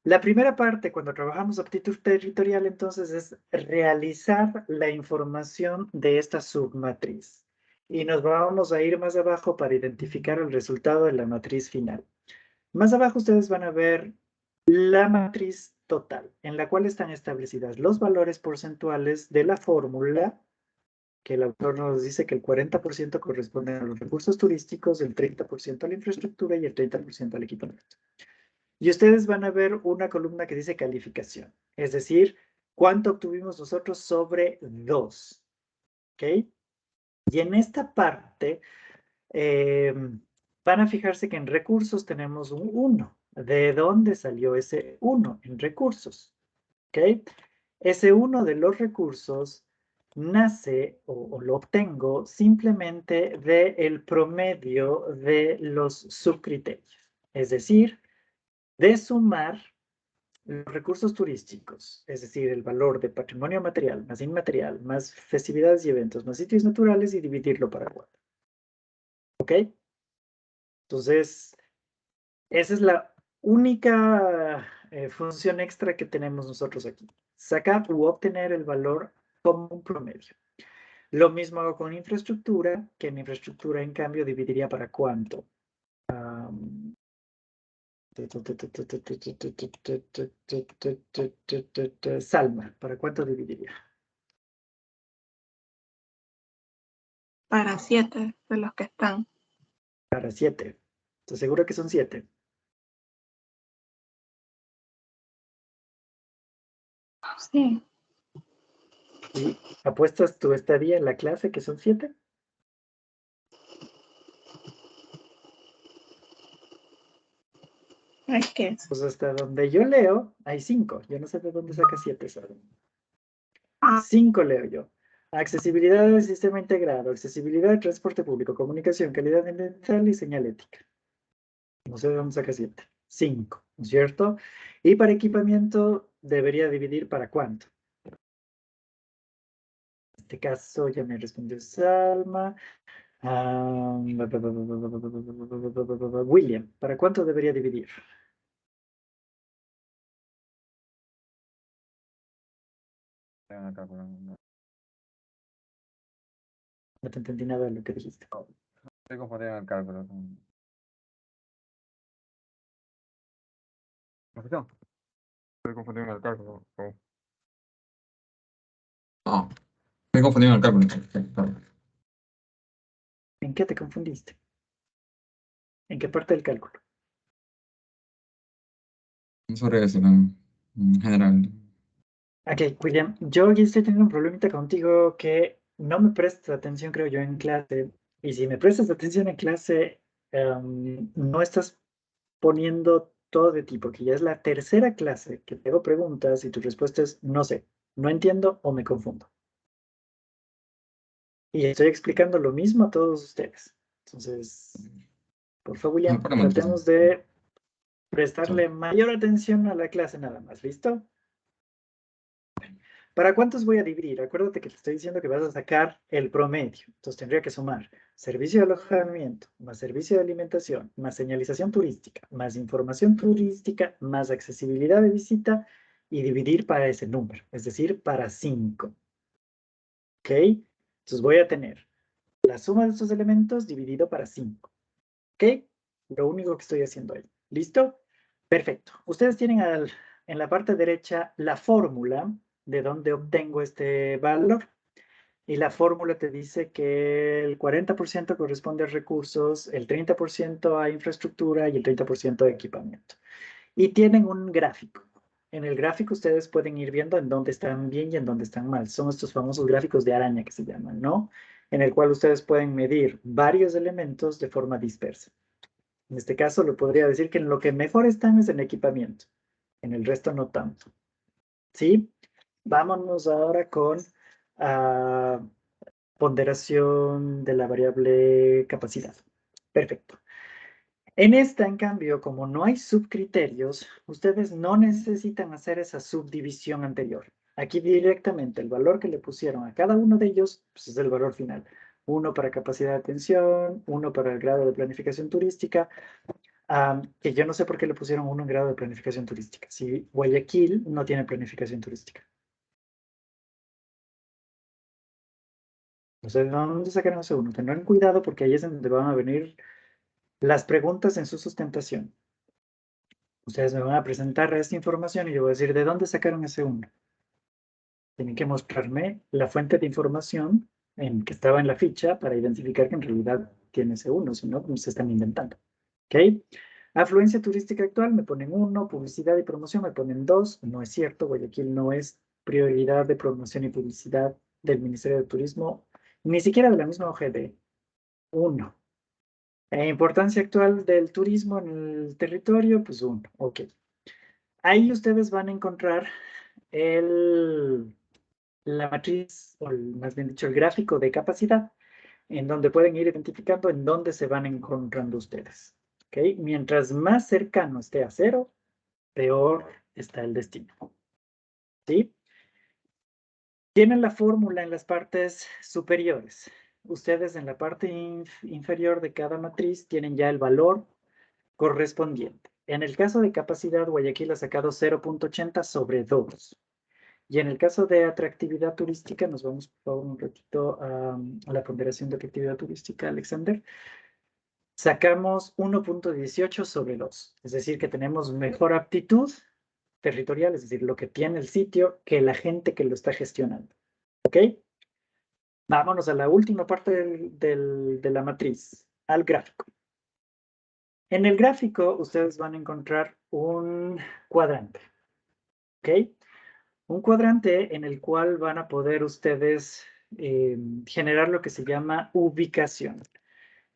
La primera parte, cuando trabajamos aptitud territorial, entonces, es realizar la información de esta submatriz. Y nos vamos a ir más abajo para identificar el resultado de la matriz final. Más abajo ustedes van a ver la matriz total, en la cual están establecidas los valores porcentuales de la fórmula, que el autor nos dice que el 40% corresponde a los recursos turísticos, el 30% a la infraestructura y el 30% al equipamiento. Y ustedes van a ver una columna que dice calificación, es decir, cuánto obtuvimos nosotros sobre 2. ¿Ok? Y en esta parte van a fijarse que en recursos tenemos un 1. ¿De dónde salió ese 1 en recursos? ¿Ok? Ese 1 de los recursos nace o lo obtengo simplemente del promedio de los subcriterios. Es decir, de sumar los recursos turísticos, es decir, el valor de patrimonio material más inmaterial, más festividades y eventos, más sitios naturales y dividirlo para 4. ¿Ok? Entonces, esa es la única función extra que tenemos nosotros aquí. Sacar u obtener el valor como un promedio. Lo mismo hago con infraestructura, que en infraestructura, en cambio, dividiría para cuánto. Salma, ¿para cuánto dividiría? Para 7 de los que están. Para 7. ¿Estás seguro que son 7? Sí. ¿Y apuestas tu estadía en la clase que son 7? Es que Pues hasta donde yo leo, hay 5. Yo no sé de dónde saca 7, ¿saben? 5 leo yo. Accesibilidad del sistema integrado, accesibilidad del transporte público, comunicación, calidad ambiental y señalética. No sé de dónde saca 7. 5, ¿no es cierto? Y para equipamiento debería dividir para cuánto. En este caso ya me respondió Salma. William, ¿para cuánto debería dividir? No te entendí nada de lo que dijiste. Estoy confundido en el cálculo. ¿Me escuchó? Estoy confundido en el cálculo. No, me he confundido en el cálculo. ¿En qué te confundiste? ¿En qué parte del cálculo? Sobre eso, en general. Ok, William, yo aquí estoy teniendo un problemita contigo que no me prestas atención, creo yo, en clase. Y si me prestas atención en clase, no estás poniendo todo de ti, porque ya es la tercera clase que te hago preguntas y tu respuesta es no sé, no entiendo o me confundo. Y estoy explicando lo mismo a todos ustedes. Entonces, por favor, William, tratemos de prestarle mayor atención a la clase nada más, ¿listo? ¿Para cuántos voy a dividir? Acuérdate que te estoy diciendo que vas a sacar el promedio. Entonces tendría que sumar servicio de alojamiento, más servicio de alimentación, más señalización turística, más información turística, más accesibilidad de visita y dividir para ese número, es decir, para 5. ¿Ok? Entonces voy a tener la suma de estos elementos dividido para 5. ¿Ok? Lo único que estoy haciendo ahí. ¿Listo? Perfecto. Ustedes tienen en la parte derecha la fórmula de dónde obtengo este valor. Y la fórmula te dice que el 40% corresponde a recursos, el 30% a infraestructura y el 30% a equipamiento. Y tienen un gráfico. En el gráfico ustedes pueden ir viendo en dónde están bien y en dónde están mal. Son estos famosos gráficos de araña que se llaman, ¿no? En el cual ustedes pueden medir varios elementos de forma dispersa. En este caso, lo podría decir que en lo que mejor están es en equipamiento. En el resto no tanto. ¿Sí? Vámonos ahora con ponderación de la variable capacidad. Perfecto. En esta, en cambio, como no hay subcriterios, ustedes no necesitan hacer esa subdivisión anterior. Aquí directamente el valor que le pusieron a cada uno de ellos pues, es el valor final. Uno para capacidad de atención, uno para el grado de planificación turística. que yo no sé por qué le pusieron 1 en grado de planificación turística. Si Guayaquil no tiene planificación turística. O sea, ¿de dónde sacaron ese 1? Tendrán cuidado porque ahí es donde van a venir las preguntas en su sustentación. Ustedes me van a presentar esta información y yo voy a decir, ¿de dónde sacaron ese 1? Tienen que mostrarme la fuente de información que estaba en la ficha para identificar que en realidad tiene ese 1, si no, se están inventando. ¿Ok? Afluencia turística actual, me ponen 1, publicidad y promoción me ponen 2. No es cierto, Guayaquil no es prioridad de promoción y publicidad del Ministerio de Turismo, ni siquiera de la misma OGD. 1. Importancia actual del turismo en el territorio, pues 1. Ok. Ahí ustedes van a encontrar la matriz, o más bien dicho, el gráfico de capacidad, en donde pueden ir identificando en dónde se van encontrando ustedes. ¿Okay? Mientras más cercano esté a 0, peor está el destino. ¿Sí? Tienen la fórmula en las partes superiores. Ustedes en la parte inferior de cada matriz tienen ya el valor correspondiente. En el caso de capacidad, Guayaquil ha sacado 0.80 sobre 2. Y en el caso de atractividad turística, nos vamos por favor un ratito a la ponderación de atractividad turística, Alexander. Sacamos 1.18 sobre 2. Es decir, que tenemos mejor aptitud territorial, es decir, lo que tiene el sitio, que la gente que lo está gestionando. ¿Ok? Vámonos a la última parte de la matriz, al gráfico. En el gráfico, ustedes van a encontrar un cuadrante. ¿Ok? Un cuadrante en el cual van a poder ustedes generar lo que se llama ubicación.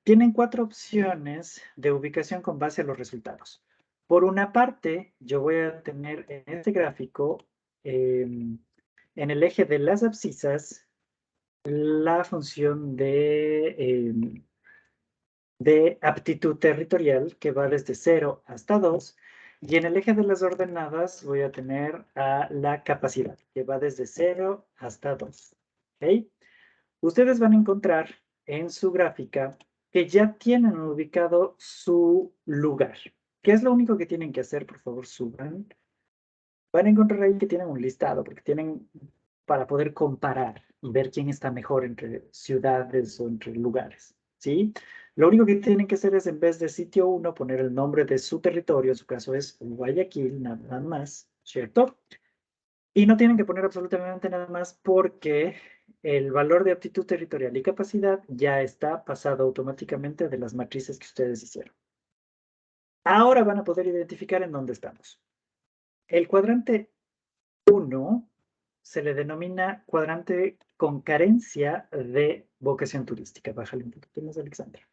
Tienen 4 opciones de ubicación con base a los resultados. Por una parte, yo voy a tener en este gráfico, en el eje de las abscisas, la función de aptitud territorial, que va desde 0 hasta 2. Y en el eje de las ordenadas voy a tener a la capacidad, que va desde 0 hasta 2. ¿Ok? Ustedes van a encontrar en su gráfica que ya tienen ubicado su lugar. ¿Qué es lo único que tienen que hacer? Por favor, suban. Van a encontrar ahí que tienen un listado, porque tienen para poder comparar y ver quién está mejor entre ciudades o entre lugares. ¿Sí? Lo único que tienen que hacer es, en vez de sitio 1, poner el nombre de su territorio. En su caso es Guayaquil, nada más, ¿cierto? Y no tienen que poner absolutamente nada más porque el valor de aptitud territorial y capacidad ya está pasado automáticamente de las matrices que ustedes hicieron. Ahora van a poder identificar en dónde estamos. El cuadrante 1 se le denomina cuadrante con carencia de vocación turística. Bájale un poquito más, Alexandra.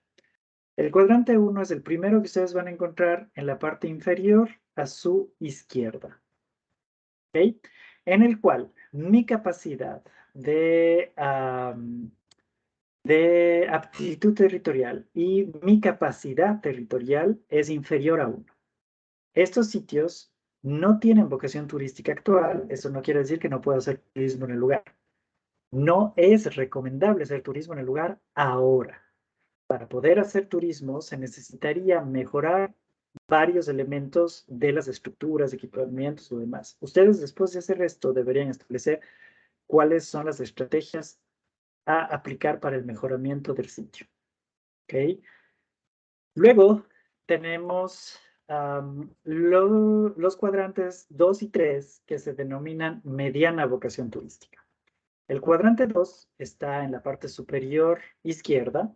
El cuadrante 1 es el primero que ustedes van a encontrar en la parte inferior a su izquierda. ¿Ok? En el cual mi capacidad de aptitud territorial y mi capacidad territorial es inferior a 1. Estos sitios no tienen vocación turística actual. Eso no quiere decir que no pueda hacer turismo en el lugar. No es recomendable hacer turismo en el lugar ahora. Para poder hacer turismo se necesitaría mejorar varios elementos de las estructuras, equipamientos o demás. Ustedes, después de hacer esto, deberían establecer cuáles son las estrategias a aplicar para el mejoramiento del sitio. ¿Ok? Luego tenemos los cuadrantes 2 y 3 que se denominan mediana vocación turística. El cuadrante 2 está en la parte superior izquierda,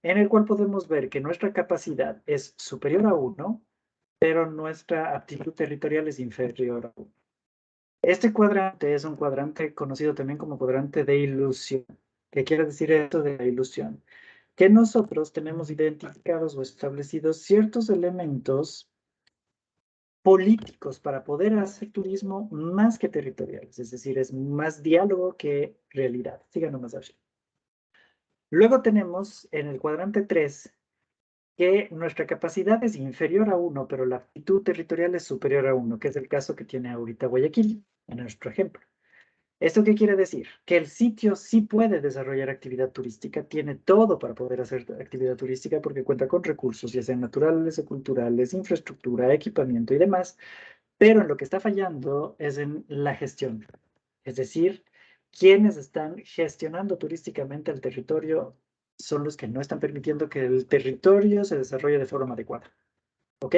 en el cual podemos ver que nuestra capacidad es superior a 1, pero nuestra aptitud territorial es inferior a 1. Este cuadrante es un cuadrante conocido también como cuadrante de ilusión. ¿Qué quiere decir esto de la ilusión? Que nosotros tenemos identificados o establecidos ciertos elementos políticos para poder hacer turismo más que territoriales, es decir, es más diálogo que realidad. Síganos más allá. Luego tenemos en el cuadrante 3 que nuestra capacidad es inferior a 1, pero la aptitud territorial es superior a 1, que es el caso que tiene ahorita Guayaquil, en nuestro ejemplo. ¿Esto qué quiere decir? Que el sitio sí puede desarrollar actividad turística, tiene todo para poder hacer actividad turística porque cuenta con recursos, ya sean naturales o culturales, infraestructura, equipamiento y demás, pero en lo que está fallando es en la gestión. Es decir, quienes están gestionando turísticamente el territorio son los que no están permitiendo que el territorio se desarrolle de forma adecuada. ¿Ok?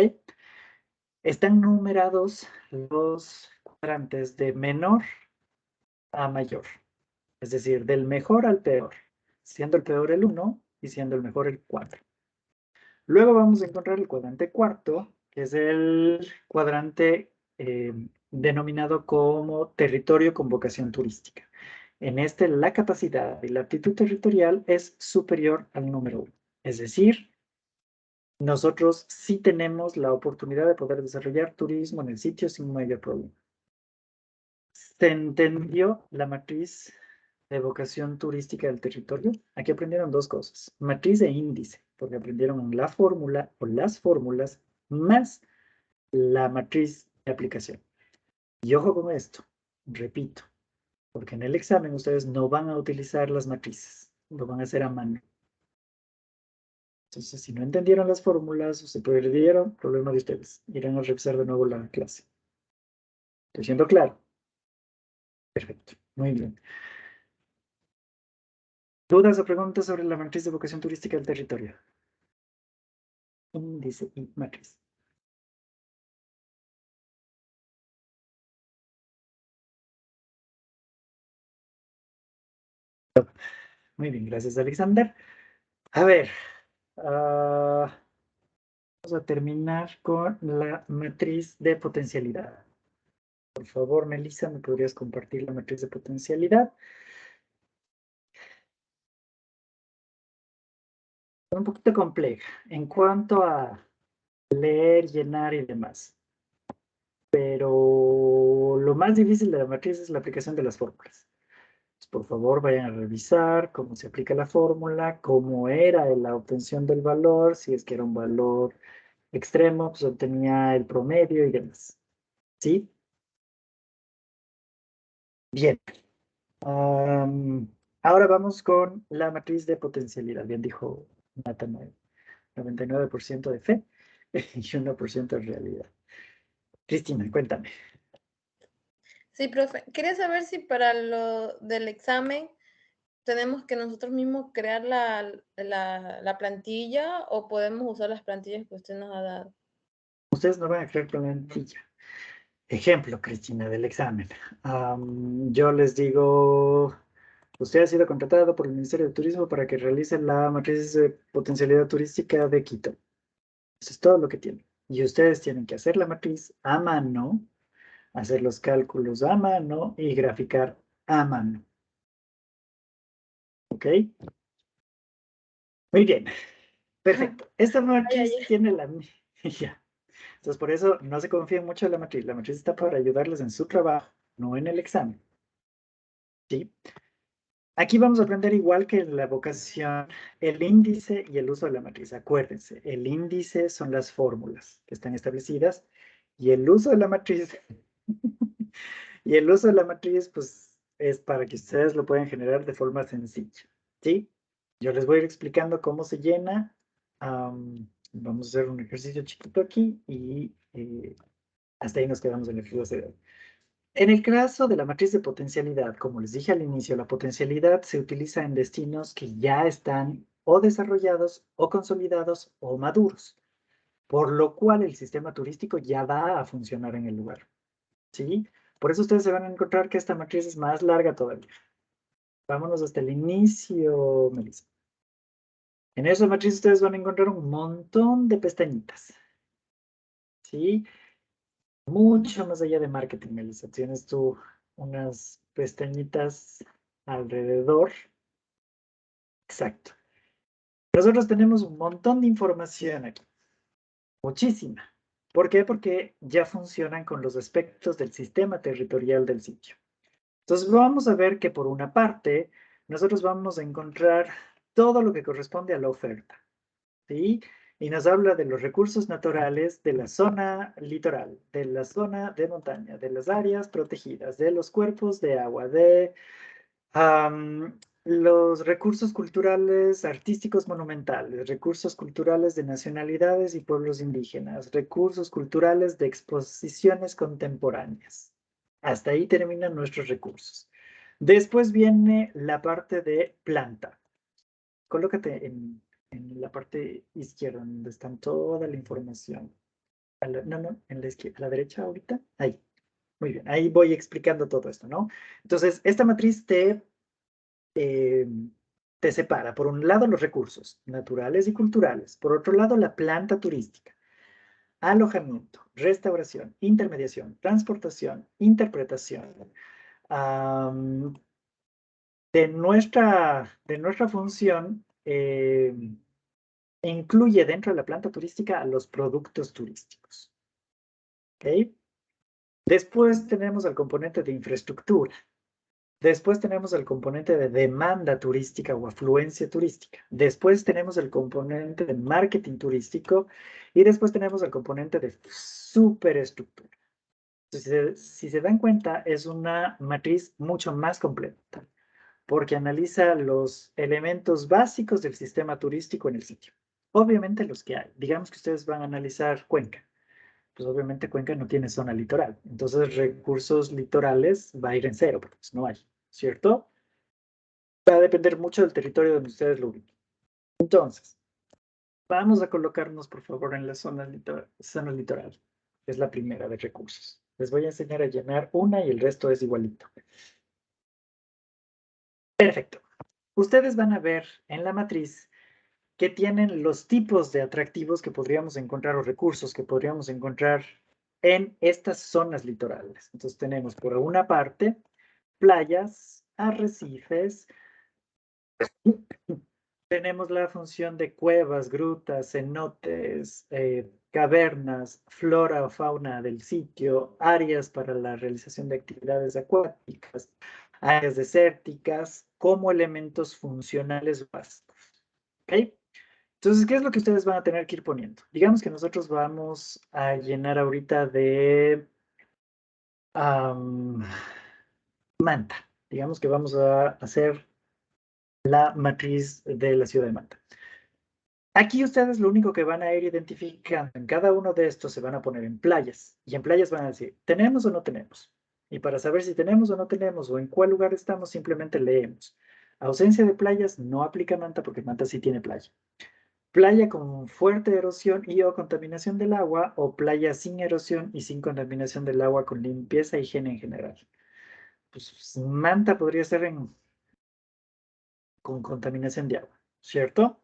Están numerados los cuadrantes de menor a mayor. Es decir, del mejor al peor, siendo el peor el 1 y siendo el mejor el 4. Luego vamos a encontrar el cuadrante cuarto, que es el cuadrante denominado como territorio con vocación turística. En este, la capacidad y la aptitud territorial es superior al número 1. Es decir, nosotros sí tenemos la oportunidad de poder desarrollar turismo en el sitio sin mayor problema. ¿Se entendió la matriz de vocación turística del territorio? Aquí aprendieron dos cosas, matriz e índice, porque aprendieron la fórmula o las fórmulas más la matriz de aplicación. Y ojo con esto, repito, porque en el examen ustedes no van a utilizar las matrices, lo van a hacer a mano. Entonces, si no entendieron las fórmulas o se perdieron, problema de ustedes. Irán a revisar de nuevo la clase. ¿Estoy siendo claro? Perfecto, muy bien. ¿Dudas o preguntas sobre la matriz de vocación turística del territorio? Índice y matriz. Muy bien, gracias, Alexander. A ver, vamos a terminar con la matriz de potencialidad. Por favor, Melissa, ¿me podrías compartir la matriz de potencialidad? Un poquito compleja en cuanto a leer, llenar y demás. Pero lo más difícil de la matriz es la aplicación de las fórmulas. Pues, por favor, vayan a revisar cómo se aplica la fórmula, cómo era la obtención del valor, si es que era un valor extremo, pues obtenía el promedio y demás. ¿Sí? Bien. Ahora vamos con la matriz de potencialidad. Bien dijo Natanael. 99% de fe y 1% de realidad. Cristina, cuéntame. Sí, profe. Quería saber si para lo del examen tenemos que nosotros mismos crear la plantilla o podemos usar las plantillas que usted nos ha dado. Ustedes no van a crear plantilla. Ejemplo, Cristina, del examen. Yo les digo, usted ha sido contratado por el Ministerio de Turismo para que realice la matriz de potencialidad turística de Quito. Eso es todo lo que tienen. Y ustedes tienen que hacer la matriz a mano, hacer los cálculos a mano y graficar a mano. ¿Ok? Muy bien. Perfecto. Esta matriz tiene la... Ya. Entonces, por eso no se confíen mucho en la matriz. La matriz está para ayudarles en su trabajo, no en el examen. ¿Sí? Aquí vamos a aprender igual que en la vocación, el índice y el uso de la matriz. Acuérdense, el índice son las fórmulas que están establecidas y el uso de la matriz, y el uso de la matriz, pues, es para que ustedes lo puedan generar de forma sencilla. ¿Sí? Yo les voy a ir explicando cómo se llena. Vamos a hacer un ejercicio chiquito aquí y hasta ahí nos quedamos en el clase de hoy. En el caso de la matriz de potencialidad, como les dije al inicio, la potencialidad se utiliza en destinos que ya están o desarrollados o consolidados o maduros, por lo cual el sistema turístico ya va a funcionar en el lugar. ¿Sí? Por eso ustedes se van a encontrar que esta matriz es más larga todavía. Vámonos hasta el inicio, Melissa. En esa matriz ustedes van a encontrar un montón de pestañitas. ¿Sí? Mucho más allá de marketing, Melissa. Tienes tú unas pestañitas alrededor. Exacto. Nosotros tenemos un montón de información aquí. Muchísima. ¿Por qué? Porque ya funcionan con los aspectos del sistema territorial del sitio. Entonces vamos a ver que por una parte, nosotros vamos a encontrar todo lo que corresponde a la oferta. ¿Sí? y nos habla de los recursos naturales de la zona litoral, de la zona de montaña, de las áreas protegidas, de los cuerpos de agua, de los recursos culturales, artísticos monumentales, recursos culturales de nacionalidades y pueblos indígenas, recursos culturales de exposiciones contemporáneas. Hasta ahí terminan nuestros recursos. Después viene la parte de planta. Colócate en la parte izquierda, donde está toda la información. No, en la izquierda, a la derecha ahorita. Ahí. Muy bien, ahí voy explicando todo esto, ¿no? Entonces, esta matriz te separa, por un lado, los recursos naturales y culturales, por otro lado, la planta turística, alojamiento, restauración, intermediación, transportación, interpretación. De nuestra función, incluye dentro de la planta turística a los productos turísticos. ¿Ok? Después tenemos el componente de infraestructura. Después tenemos el componente de demanda turística o afluencia turística. Después tenemos el componente de marketing turístico. Y después tenemos el componente de superestructura. Entonces, si se dan cuenta, es una matriz mucho más completa, porque analiza los elementos básicos del sistema turístico en el sitio. Obviamente los que hay. Digamos que ustedes van a analizar Cuenca. Pues obviamente Cuenca no tiene zona litoral. Entonces recursos litorales va a ir en cero, porque pues no hay, ¿cierto? Va a depender mucho del territorio donde ustedes lo ubiquen. Entonces, vamos a colocarnos, por favor, en la zona litoral. Es la primera de recursos. Les voy a enseñar a llenar una y el resto es igualito. Perfecto. Ustedes van a ver en la matriz que tienen los tipos de atractivos que podríamos encontrar o recursos que podríamos encontrar en estas zonas litorales. Entonces tenemos por una parte playas, arrecifes, tenemos la función de cuevas, grutas, cenotes, cavernas, flora o fauna del sitio, áreas para la realización de actividades acuáticas, áreas desérticas, como elementos funcionales básicos. ¿Ok? Entonces, ¿qué es lo que ustedes van a tener que ir poniendo? Digamos que nosotros vamos a llenar ahorita de Manta. Digamos que vamos a hacer la matriz de la ciudad de Manta. Aquí ustedes lo único que van a ir identificando en cada uno de estos se van a poner en playas. Y en playas van a decir, ¿tenemos o no tenemos? Y para saber si tenemos o no tenemos o en cuál lugar estamos, simplemente leemos. Ausencia de playas no aplica Manta porque Manta sí tiene playa. Playa con fuerte erosión y o contaminación del agua, o playa sin erosión y sin contaminación del agua con limpieza e higiene en general. Pues Manta podría ser con contaminación de agua, ¿cierto?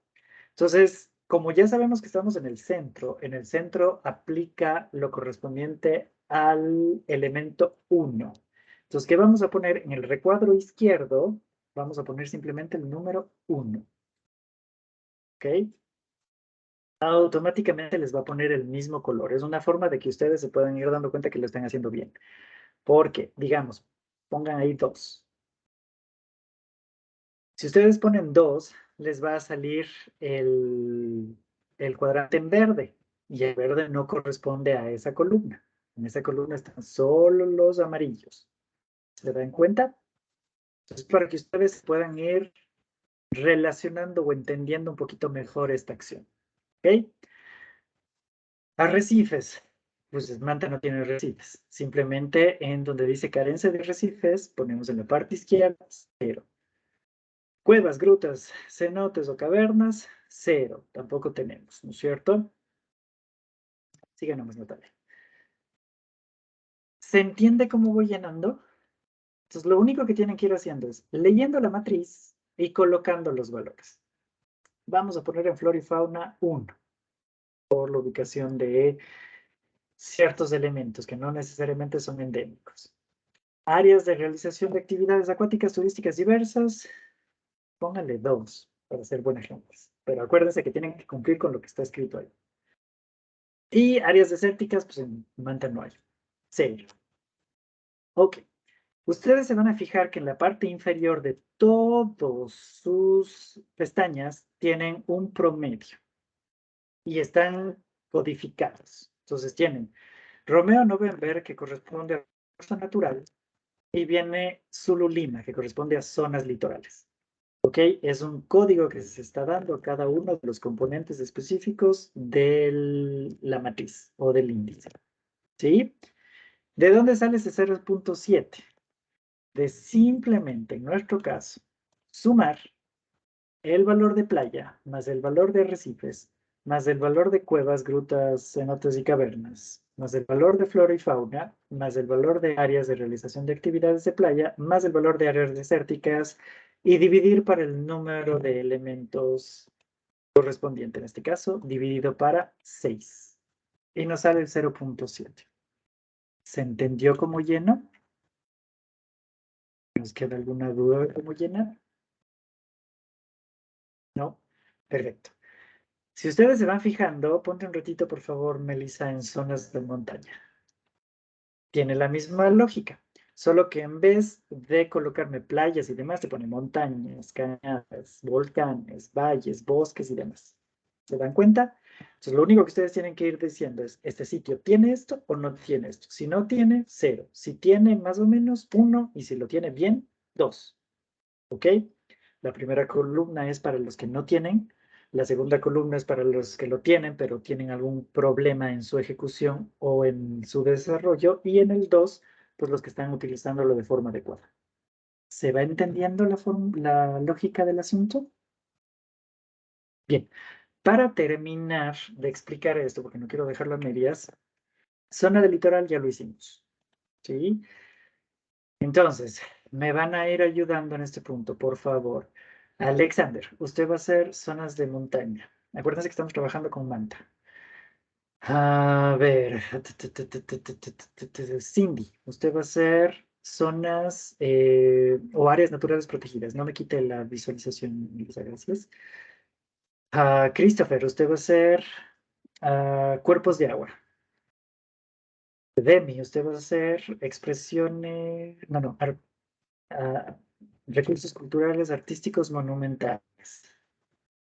Entonces, como ya sabemos que estamos en el centro aplica lo correspondiente al elemento 1. Entonces, ¿qué vamos a poner? En el recuadro izquierdo, vamos a poner simplemente el número 1. ¿Ok? Automáticamente les va a poner el mismo color. Es una forma de que ustedes se puedan ir dando cuenta que lo están haciendo bien. Porque, digamos, pongan ahí 2. Si ustedes ponen 2, les va a salir el cuadrante en verde. Y el verde no corresponde a esa columna. En esa columna están solo los amarillos. ¿Se dan cuenta? Entonces, para que ustedes puedan ir relacionando o entendiendo un poquito mejor esta acción. ¿Ok? Arrecifes. Pues Manta no tiene arrecifes. Simplemente en donde dice carencia de arrecifes, ponemos en la parte izquierda 0. Cuevas, grutas, cenotes o cavernas, 0. Tampoco tenemos, ¿no es cierto? Siga nomás, Natalia. ¿Se entiende cómo voy llenando? Entonces, lo único que tienen que ir haciendo es leyendo la matriz y colocando los valores. Vamos a poner en flora y fauna 1, por la ubicación de ciertos elementos que no necesariamente son endémicos. Áreas de realización de actividades acuáticas turísticas diversas, pónganle 2 para ser buenas gentes. Pero acuérdense que tienen que cumplir con lo que está escrito ahí. Y áreas desérticas, pues en Manta no hay. 0. Ok. Ustedes se van a fijar que en la parte inferior de todos sus pestañas tienen un promedio. y están codificados. Entonces tienen Romeo November, que corresponde a costa natural, y viene Zulu Lima, que corresponde a zonas litorales. ¿Ok? Es un código que se está dando a cada uno de los componentes específicos de la matriz o del índice. ¿Sí? ¿De dónde sale ese 0.7? De simplemente, en nuestro caso, sumar el valor de playa más el valor de arrecifes más el valor de cuevas, grutas, cenotes y cavernas, más el valor de flora y fauna, más el valor de áreas de realización de actividades de playa, más el valor de áreas desérticas, y dividir para el número de elementos correspondiente, en este caso, dividido para 6. Y nos sale el 0.7. ¿Se entendió cómo lleno? ¿Nos queda alguna duda de cómo llenar? ¿No? Perfecto. Si ustedes se van fijando, ponte un ratito, por favor, Melissa, en zonas de montaña. Tiene la misma lógica, solo que en vez de colocarme playas y demás, te pone montañas, cañadas, volcanes, valles, bosques y demás. ¿Se dan cuenta? Entonces, lo único que ustedes tienen que ir diciendo es, ¿este sitio tiene esto o no tiene esto? Si no tiene, 0. Si tiene más o menos, 1. Y si lo tiene bien, 2. ¿Ok? La primera columna es para los que no tienen. La segunda columna es para los que lo tienen, pero tienen algún problema en su ejecución o en su desarrollo. Y en el 2, pues los que están utilizándolo de forma adecuada. ¿Se va entendiendo la lógica del asunto? Bien, para terminar de explicar esto, porque no quiero dejarlo a medias, zona del litoral ya lo hicimos. ¿Sí? Entonces, me van a ir ayudando en este punto, por favor. Alexander, usted va a hacer zonas de montaña. Acuérdense que estamos trabajando con Manta. A ver, Cindy, usted va a hacer zonas o áreas naturales protegidas. No me quite la visualización, muchas gracias. Christopher, usted va a hacer cuerpos de agua. Demi, usted va a hacer expresiones, recursos culturales, artísticos, monumentales.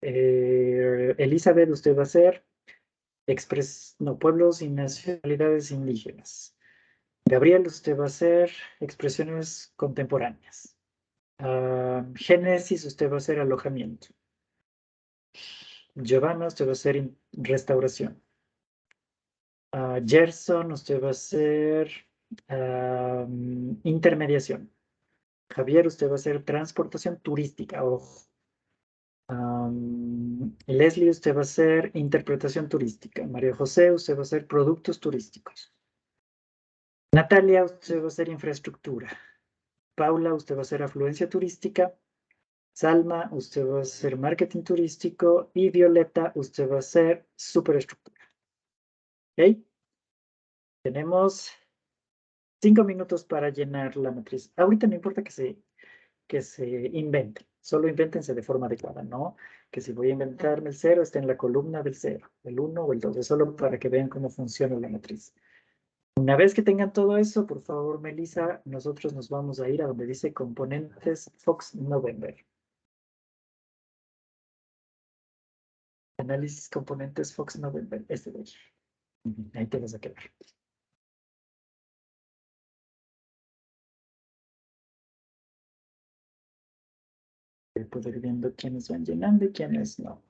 Elizabeth, usted va a hacer pueblos y nacionalidades indígenas. Gabriel, usted va a hacer expresiones contemporáneas. Génesis, usted va a hacer alojamiento. Giovanna, usted va a hacer restauración. Gerson, usted va a hacer intermediación. Javier, usted va a hacer transportación turística. Ojo. Leslie, usted va a hacer interpretación turística. María José, usted va a hacer productos turísticos. Natalia, usted va a hacer infraestructura. Paula, usted va a hacer afluencia turística. Salma, usted va a hacer marketing turístico. Y Violeta, usted va a hacer superestructura. ¿Ok? Tenemos 5 minutos para llenar la matriz. Ahorita no importa que se inventen. Solo invéntense de forma adecuada, ¿no? Que si voy a inventarme el 0, está en la columna del 0, el 1 o el 2, es solo para que vean cómo funciona la matriz. Una vez que tengan todo eso, por favor, Melissa, nosotros nos vamos a ir a donde dice componentes Fox November. Análisis componentes Fox November, este de ahí. Ahí te vas a quedar. Voy a poder ir viendo quiénes van llenando y quiénes no.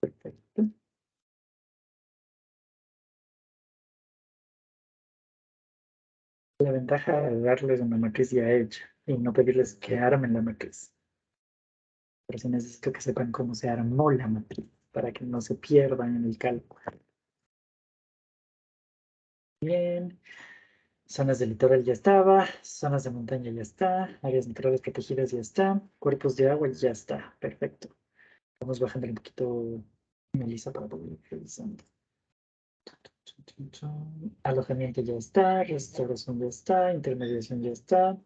Perfecto. La ventaja de darles una matriz ya hecha y no pedirles que armen la matriz. Pero sí necesito que sepan cómo se armó la matriz para que no se pierdan en el cálculo. Bien. Zonas de litoral ya estaba. Zonas de montaña ya está. Áreas naturales protegidas ya está. Cuerpos de agua ya está. Perfecto. Vamos bajando un poquito, Melissa, para poder ir revisando. Alojamiento ya está. Restauración ya está. Intermediación ya está.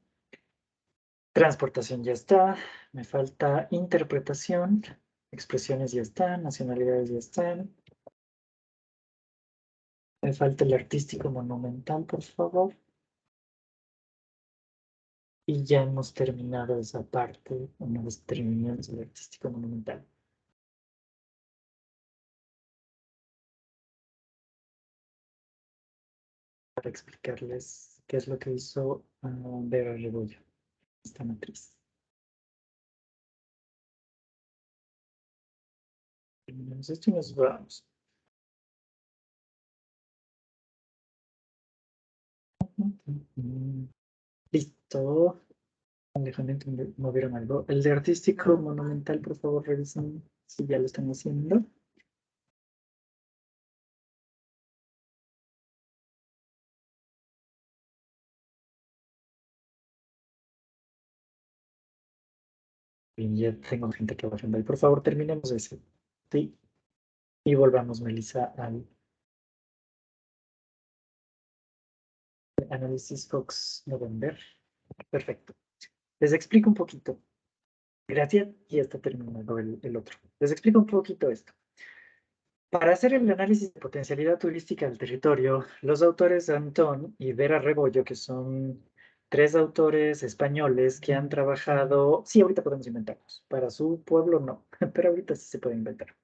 Transportación ya está. Me falta interpretación. Expresiones ya están. Nacionalidades ya están. Me falta el artístico monumental, por favor. Y ya hemos terminado esa parte, una vez terminamos el artístico monumental. Para explicarles qué es lo que hizo Vera Rebollo, esta matriz. Terminamos esto y nos vamos. Listo. Déjame movieron algo. El de artístico monumental, por favor, revisen si ya lo están haciendo. Bien, ya tengo gente trabajando ahí. Por favor, terminemos ese. Sí. Y volvamos, Melissa, al análisis Fox November. Perfecto. Les explico un poquito. Gracias. Y ya está terminado el otro. Les explico un poquito esto. Para hacer el análisis de potencialidad turística del territorio, los autores Antón y Vera Rebollo, que son 3 autores españoles que han trabajado, sí, ahorita podemos inventarlos, para su pueblo no, pero ahorita sí se puede inventar.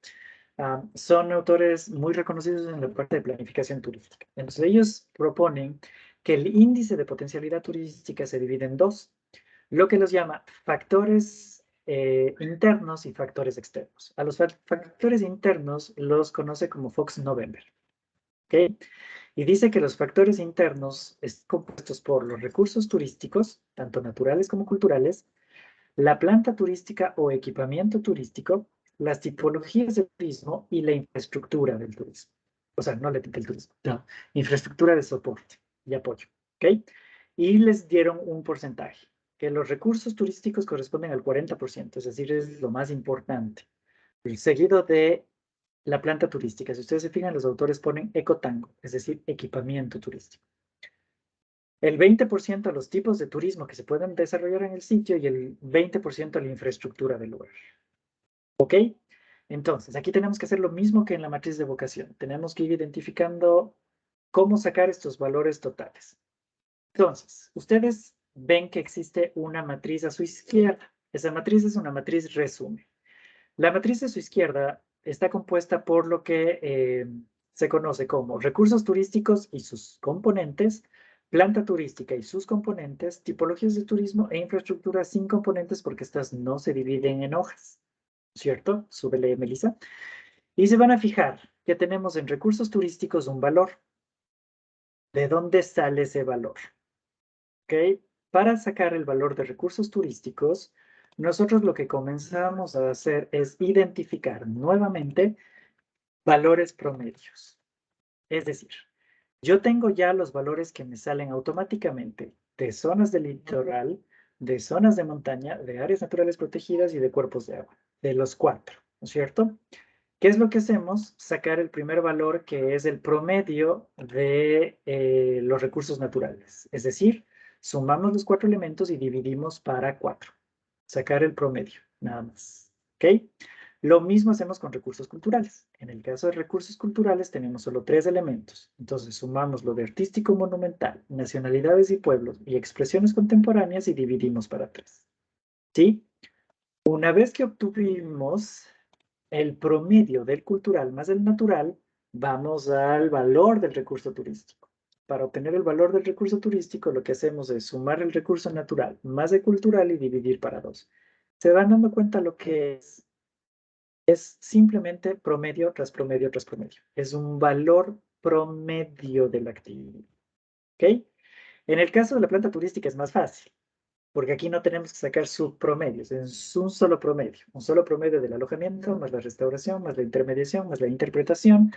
Son autores muy reconocidos en la parte de planificación turística. Entonces ellos proponen que el índice de potencialidad turística se divide en 2, lo que los llama factores internos y factores externos. A los factores internos los conoce como Fox November. ¿Okay? Y dice que los factores internos están compuestos por los recursos turísticos, tanto naturales como culturales, la planta turística o equipamiento turístico, las tipologías del turismo y la infraestructura del turismo. O sea, no del turismo, no, infraestructura de soporte y apoyo. ¿Ok? Y les dieron un porcentaje, que los recursos turísticos corresponden al 40%, es decir, es lo más importante. Seguido de la planta turística. Si ustedes se fijan, los autores ponen ecotango, es decir, equipamiento turístico. El 20% a los tipos de turismo que se pueden desarrollar en el sitio y el 20% a la infraestructura del lugar. ¿Ok? Entonces, aquí tenemos que hacer lo mismo que en la matriz de vocación. Tenemos que ir identificando cómo sacar estos valores totales. Entonces, ustedes ven que existe una matriz a su izquierda. Esa matriz es una matriz resumen. La matriz de su izquierda está compuesta por lo que se conoce como recursos turísticos y sus componentes, planta turística y sus componentes, tipologías de turismo e infraestructura sin componentes porque estas no se dividen en hojas, ¿cierto? Súbele, Melissa. Y se van a fijar que tenemos en recursos turísticos un valor. ¿De dónde sale ese valor? ¿Ok? Para sacar el valor de recursos turísticos, nosotros lo que comenzamos a hacer es identificar nuevamente valores promedios. Es decir, yo tengo ya los valores que me salen automáticamente de zonas del litoral, de zonas de montaña, de áreas naturales protegidas y de cuerpos de agua, de los 4, ¿no es cierto? ¿Qué es lo que hacemos? Sacar el primer valor que es el promedio de los recursos naturales. Es decir, sumamos los 4 elementos y dividimos para 4. Sacar el promedio, nada más. ¿Ok? Lo mismo hacemos con recursos culturales. En el caso de recursos culturales tenemos solo 3 elementos. Entonces sumamos lo de artístico monumental, nacionalidades y pueblos y expresiones contemporáneas y dividimos para 3. ¿Sí? Una vez que obtuvimos el promedio del cultural más el natural, vamos al valor del recurso turístico. Para obtener el valor del recurso turístico, lo que hacemos es sumar el recurso natural más el cultural y dividir para 2. ¿Se van dando cuenta lo que es? Es simplemente promedio tras promedio tras promedio. Es un valor promedio de la actividad. ¿Ok? En el caso de la planta turística es más fácil, porque aquí no tenemos que sacar subpromedios, es un solo promedio del alojamiento, más la restauración, más la intermediación, más la interpretación,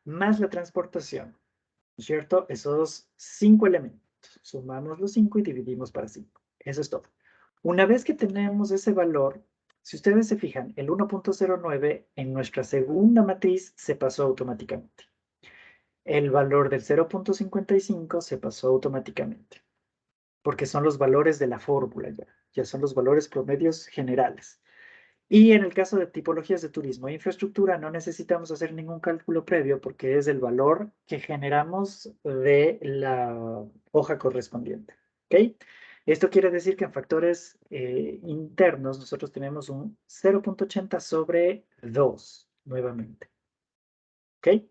más la transportación, ¿cierto? Esos 5 elementos. Sumamos los 5 y dividimos para 5. Eso es todo. Una vez que tenemos ese valor, si ustedes se fijan, el 1.09 en nuestra segunda matriz se pasó automáticamente. El valor del 0.55 se pasó automáticamente, porque son los valores de la fórmula ya son los valores promedios generales. Y en el caso de tipologías de turismo e infraestructura, no necesitamos hacer ningún cálculo previo porque es el valor que generamos de la hoja correspondiente. ¿Ok? Esto quiere decir que en factores internos nosotros tenemos un 0.80 sobre 2 nuevamente. ¿Ok?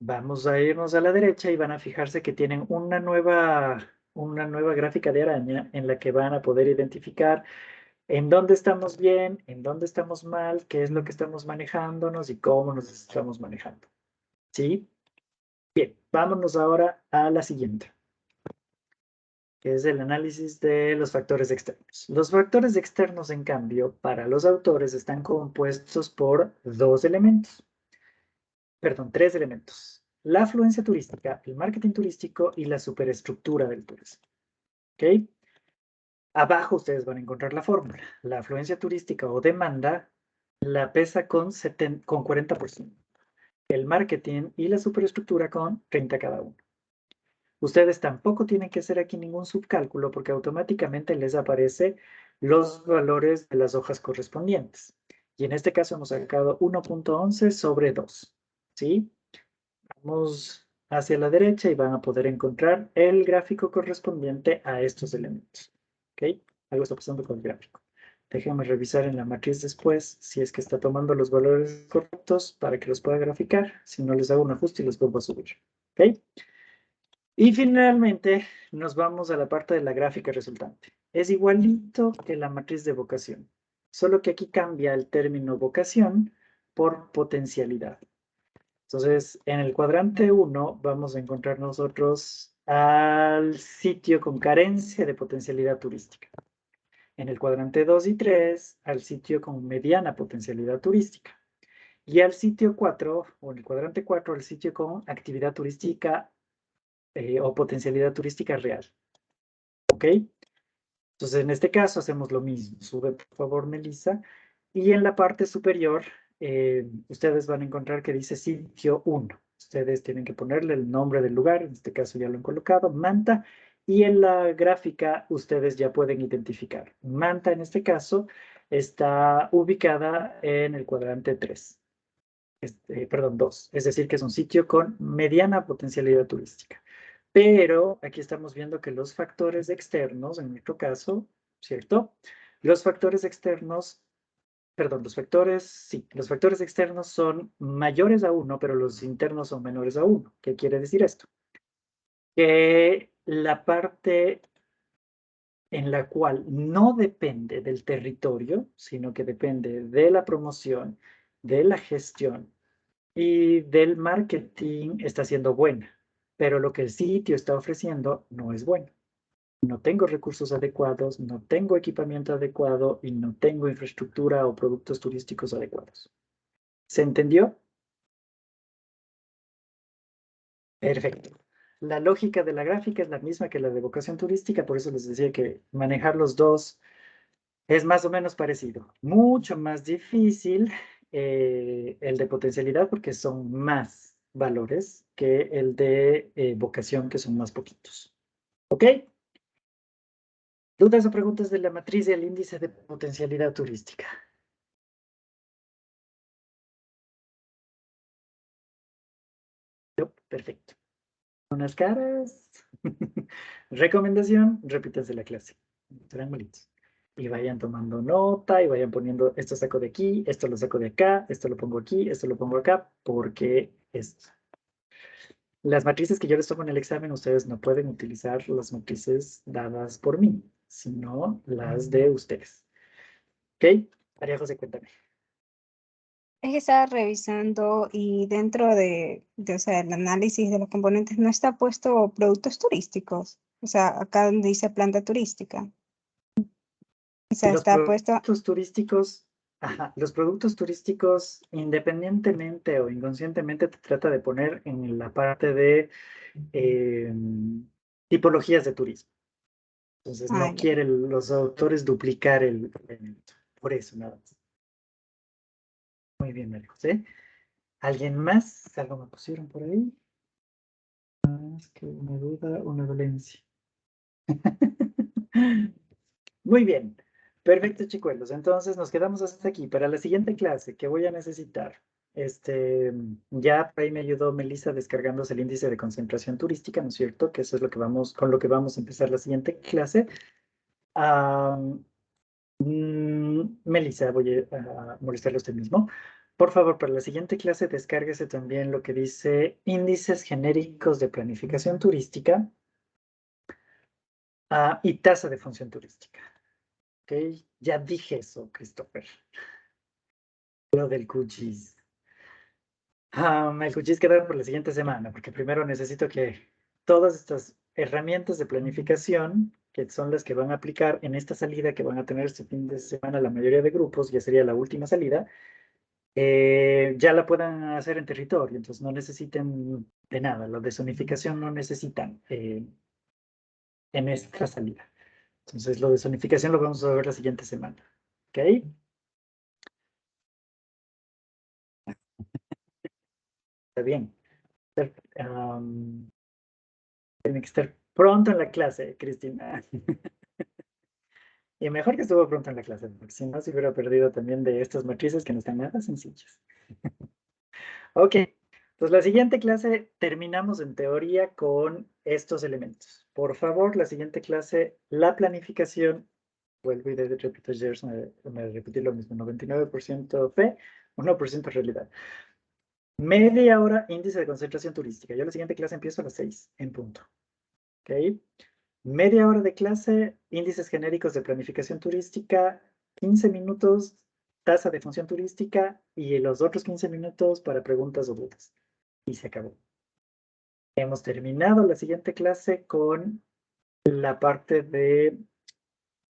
Vamos a irnos a la derecha y van a fijarse que tienen una nueva gráfica de araña en la que van a poder identificar en dónde estamos bien, en dónde estamos mal, qué es lo que estamos manejándonos y cómo nos estamos manejando. ¿Sí? Bien, vámonos ahora a la siguiente, que es el análisis de los factores externos. Los factores externos, en cambio, para los autores están compuestos por tres elementos. La afluencia turística, el marketing turístico y la superestructura del turismo. ¿Ok? Abajo ustedes van a encontrar la fórmula. La afluencia turística o demanda la pesa con 40%. El marketing y la superestructura con 30 cada uno. Ustedes tampoco tienen que hacer aquí ningún subcálculo porque automáticamente les aparece los valores de las hojas correspondientes. Y en este caso hemos sacado 1.11 sobre 2. ¿Sí? Vamos hacia la derecha y van a poder encontrar el gráfico correspondiente a estos elementos. ¿Ok? Algo está pasando con el gráfico. Déjenme revisar en la matriz después si es que está tomando los valores correctos para que los pueda graficar. Si no, les hago un ajuste y los vuelvo a subir. ¿Ok? Y finalmente nos vamos a la parte de la gráfica resultante. Es igualito que la matriz de vocación, solo que aquí cambia el término vocación por potencialidad. Entonces, en el cuadrante 1 vamos a encontrar nosotros al sitio con carencia de potencialidad turística. En el cuadrante 2 y 3, al sitio con mediana potencialidad turística. Y al sitio 4, o en el cuadrante 4, al sitio con actividad turística o potencialidad turística real. ¿Ok? Entonces, en este caso hacemos lo mismo. Sube, por favor, Melissa. Y en la parte superior, ustedes van a encontrar que dice sitio 1. Ustedes tienen que ponerle el nombre del lugar. En este caso ya lo han colocado, Manta. Y en la gráfica ustedes ya pueden identificar. Manta, en este caso, está ubicada en el cuadrante 3. Perdón, 2. Es decir, que es un sitio con mediana potencialidad turística. Pero aquí estamos viendo que los factores externos, en nuestro caso, ¿cierto? Los factores externos, perdón, los factores externos son mayores a 1, pero los internos son menores a 1. ¿Qué quiere decir esto? Que la parte en la cual no depende del territorio, sino que depende de la promoción, de la gestión y del marketing está siendo buena, pero lo que el sitio está ofreciendo no es bueno. No tengo recursos adecuados, no tengo equipamiento adecuado y no tengo infraestructura o productos turísticos adecuados. ¿Se entendió? Perfecto. La lógica de la gráfica es la misma que la de vocación turística, por eso les decía que manejar los dos es más o menos parecido. Mucho más difícil el de potencialidad porque son más valores que el de vocación, que son más poquitos. ¿Ok? ¿Dudas o preguntas de la matriz del índice de potencialidad turística? No, perfecto. Unas caras. Recomendación, repítanse la clase. Serán malitos. Y vayan tomando nota y vayan poniendo, esto saco de aquí, esto lo saco de acá, esto lo pongo aquí, esto lo pongo acá, porque las matrices que yo les tomo en el examen, ustedes no pueden utilizar las matrices dadas por mí, sino las de ustedes. ¿Ok? María José, cuéntame. Es que estaba revisando y dentro o sea, el análisis de los componentes no está puesto productos turísticos. O sea, acá donde dice planta turística. O sea, Los está puesto. productos turísticos, los productos turísticos, independientemente o inconscientemente, te trata de poner en la parte de tipologías de turismo. Entonces, no Ya. quieren los autores duplicar el elemento. Por eso, nada más. Muy bien, María José. ¿Alguien más? ¿Algo me pusieron por ahí? Más que una duda, una dolencia. Muy bien. Perfecto, chicuelos. Entonces nos quedamos hasta aquí. Para la siguiente clase, ¿qué voy a necesitar? Ya por ahí me ayudó Melissa descargándose el índice de concentración turística, ¿no es cierto? Que eso es lo que con lo que vamos a empezar la siguiente clase. Melissa, voy a molestarle a usted mismo. Por favor, para la siguiente clase, descárguese también lo que dice índices genéricos de planificación turística y tasa de función turística. ¿Ok? Ya dije eso, Christopher. Lo del QGIS. El QGIS queda por la siguiente semana, porque primero necesito que todas estas herramientas de planificación, que son las que van a aplicar en esta salida que van a tener este fin de semana la mayoría de grupos, ya sería la última salida, ya la puedan hacer en territorio, entonces no necesiten de nada, la desonificación no necesitan en esta salida. Entonces, lo de zonificación lo vamos a ver la siguiente semana. ¿Ok? Está bien. Tiene que estar pronto en la clase, Cristina. Y mejor que estuvo pronto en la clase, porque si no se hubiera perdido también de estas matrices que no están nada sencillas. Ok, entonces la siguiente clase terminamos en teoría con estos elementos. Por favor, la siguiente clase, la planificación, vuelvo y repito, me repetí lo mismo, 99% fe, 1% realidad. Media hora índice de concentración turística. Yo la siguiente clase empiezo a las 6 en punto. ¿Ok? Media hora de clase, índices genéricos de planificación turística, 15 minutos, tasa de función turística y los otros 15 minutos para preguntas o dudas. Y se acabó. Hemos terminado la siguiente clase con la parte de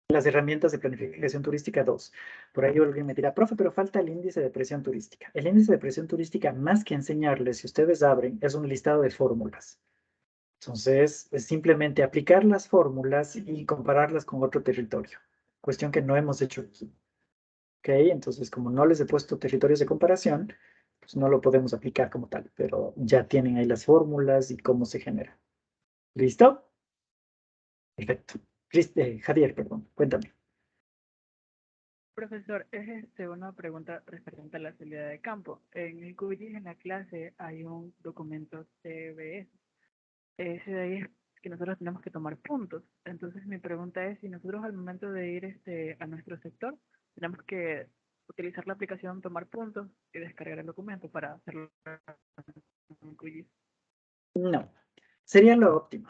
las herramientas de planificación turística 2. Por ahí alguien me dirá, profe, pero falta el índice de presión turística. El índice de presión turística, más que enseñarles, si ustedes abren, es un listado de fórmulas. Entonces, es simplemente aplicar las fórmulas y compararlas con otro territorio. Cuestión que no hemos hecho aquí. ¿Ok? Entonces, como no les he puesto territorios de comparación, pues no lo podemos aplicar como tal, pero ya tienen ahí las fórmulas y cómo se genera. ¿Listo? Perfecto. Javier, perdón, cuéntame. Profesor, es una pregunta referente a la salida de campo. En el QGIS en la clase hay un documento CBS. Ese de ahí es que nosotros tenemos que tomar puntos. Entonces mi pregunta es si nosotros al momento de ir a nuestro sector tenemos que utilizar la aplicación tomar puntos y descargar el documento para hacerlo en QGIS. No, sería lo óptimo,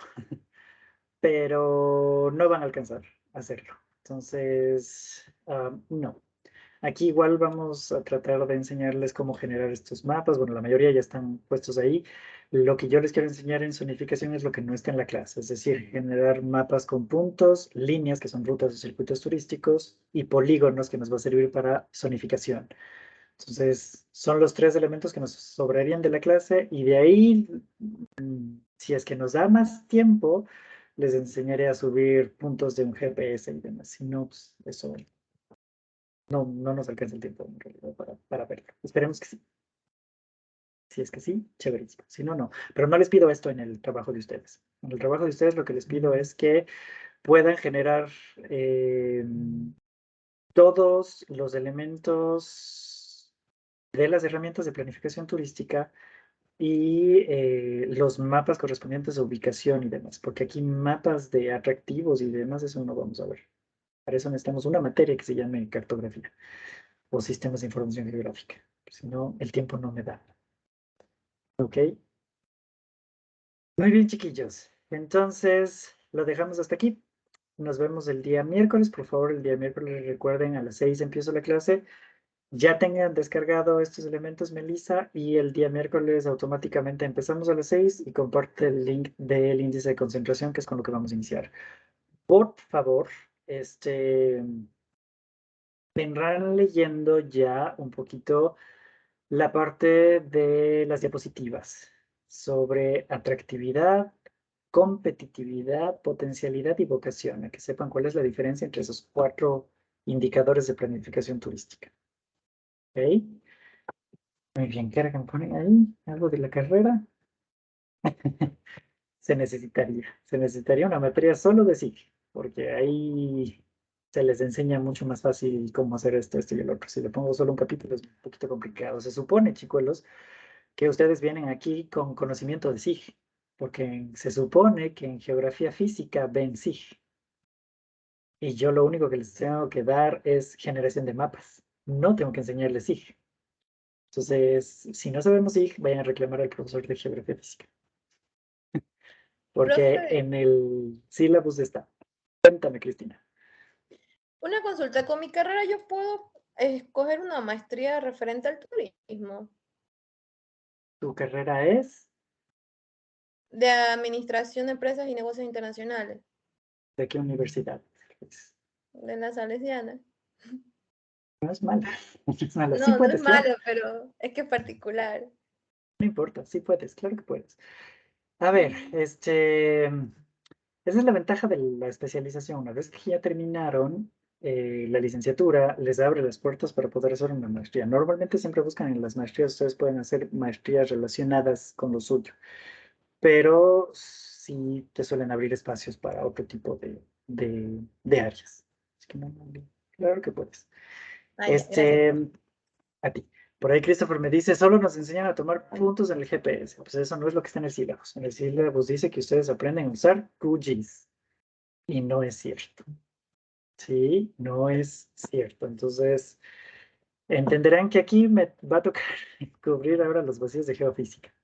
pero no van a alcanzar a hacerlo. Entonces, no. Aquí igual vamos a tratar de enseñarles cómo generar estos mapas. Bueno, la mayoría ya están puestos ahí. Lo que yo les quiero enseñar en zonificación es lo que no está en la clase, es decir, generar mapas con puntos, líneas que son rutas o circuitos turísticos y polígonos que nos va a servir para zonificación. Entonces, son los 3 elementos que nos sobrarían de la clase y de ahí, si es que nos da más tiempo, les enseñaré a subir puntos de un GPS y demás. Si no, pues eso no nos alcanza el tiempo en realidad para verlo. Esperemos que sí. Si es que sí, chéverísimo. Si no, no. Pero no les pido esto en el trabajo de ustedes. En el trabajo de ustedes lo que les pido es que puedan generar todos los elementos de las herramientas de planificación turística y los mapas correspondientes a ubicación y demás, porque aquí mapas de atractivos y demás, eso no vamos a ver. Para eso necesitamos una materia que se llame cartografía o sistemas de información geográfica. Si no, el tiempo no me da. ¿Ok? Muy bien, chiquillos. Entonces, lo dejamos hasta aquí. Nos vemos el día miércoles. Por favor, el día miércoles recuerden, a las 6 empiezo la clase. Ya tengan descargado estos elementos, Melissa, y el día miércoles automáticamente empezamos a las 6 y comparte el link del índice de concentración, que es con lo que vamos a iniciar. Por favor, vendrán leyendo ya un poquito la parte de las diapositivas sobre atractividad, competitividad, potencialidad y vocación, a que sepan cuál es la diferencia entre esos 4 indicadores de planificación turística. ¿Ok? Muy bien, ¿qué era que me ponen ahí? ¿Algo de la carrera? Se necesitaría una materia solo de SIG, porque ahí se les enseña mucho más fácil cómo hacer esto y el otro. Si le pongo solo un capítulo es un poquito complicado. Se supone, chicuelos, que ustedes vienen aquí con conocimiento de SIG, porque se supone que en geografía física ven SIG. Y yo lo único que les tengo que dar es generación de mapas. No tengo que enseñarles SIG. Entonces, si no sabemos SIG, vayan a reclamar al profesor de geografía física. Porque Profe, en el sílabus está. Cuéntame, Cristina. una consulta. Con mi carrera yo puedo escoger una maestría referente al turismo, ¿Tu carrera es? de administración de empresas y negocios internacionales, ¿De qué universidad? Pues, de la Salesiana. no es mala. No es mala. Sí No, no es puedes, claro. malo, pero es que es particular. No importa, sí puedes, claro que puedes. A ver, esa es la ventaja de la especialización. Una vez que ya terminaron la licenciatura, les abre las puertas para poder hacer una maestría. Normalmente siempre buscan en las maestrías, ustedes pueden hacer maestrías relacionadas con lo suyo, pero sí te suelen abrir espacios para otro tipo de áreas. Así que claro que puedes. Ah, ya, gracias. A ti. Por ahí Christopher me dice, solo nos enseñan a tomar puntos en el GPS. Pues eso no es lo que está en el sílabus. En el sílabus dice que ustedes aprenden a usar QGIS. Y no es cierto. Sí, no es cierto. Entonces, entenderán que aquí me va a tocar cubrir ahora los vacíos de geofísica.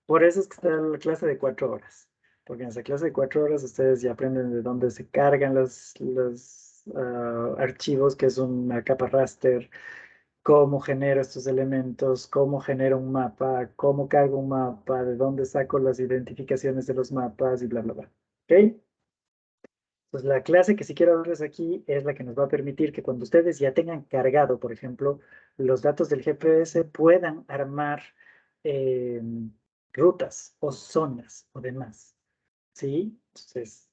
Por eso es que está la clase de 4 horas. Porque en esa clase de 4 horas ustedes ya aprenden de dónde se cargan los archivos, que es una capa raster, cómo genero estos elementos, cómo genero un mapa, cómo cargo un mapa, de dónde saco las identificaciones de los mapas y bla, bla, bla. ¿Ok? Pues la clase que sí quiero darles aquí es la que nos va a permitir que cuando ustedes ya tengan cargado, por ejemplo, los datos del GPS, puedan armar eh, rutas o zonas o demás. ¿Sí? Entonces,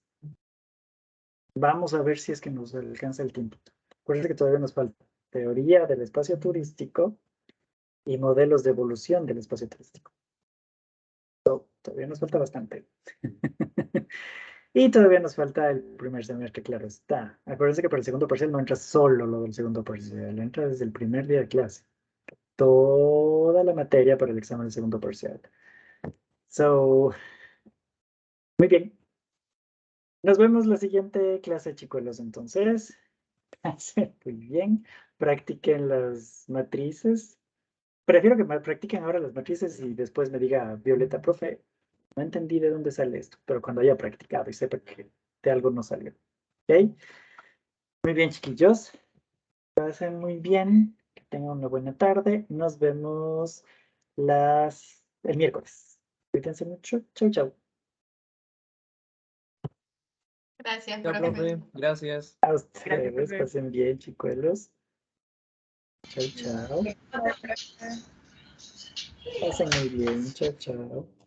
vamos a ver si es que nos alcanza el tiempo. Acuérdense que todavía nos falta teoría del espacio turístico y modelos de evolución del espacio turístico. Todavía nos falta bastante. Y todavía nos falta el primer semestre, claro está. Acuérdense que para el segundo parcial no entra solo lo del segundo parcial, entra desde el primer día de clase. Toda la materia para el examen del segundo parcial. Muy bien. Nos vemos la siguiente clase, chicuelos, entonces. Muy bien. Practiquen las matrices. Prefiero que practiquen ahora las matrices y después me diga, Violeta, profe, no entendí de dónde sale esto, pero cuando haya practicado y sepa que de algo no salió. ¿Ok? Muy bien, chiquillos. Pasen muy bien. Que tengan una buena tarde. Nos vemos el miércoles. Cuídense mucho. Chau, chau. Gracias, Ya, profe. profe, gracias. A ustedes. profe. Pasen bien, chicuelos. Chau, chau. Pasen muy bien. Chau, chau.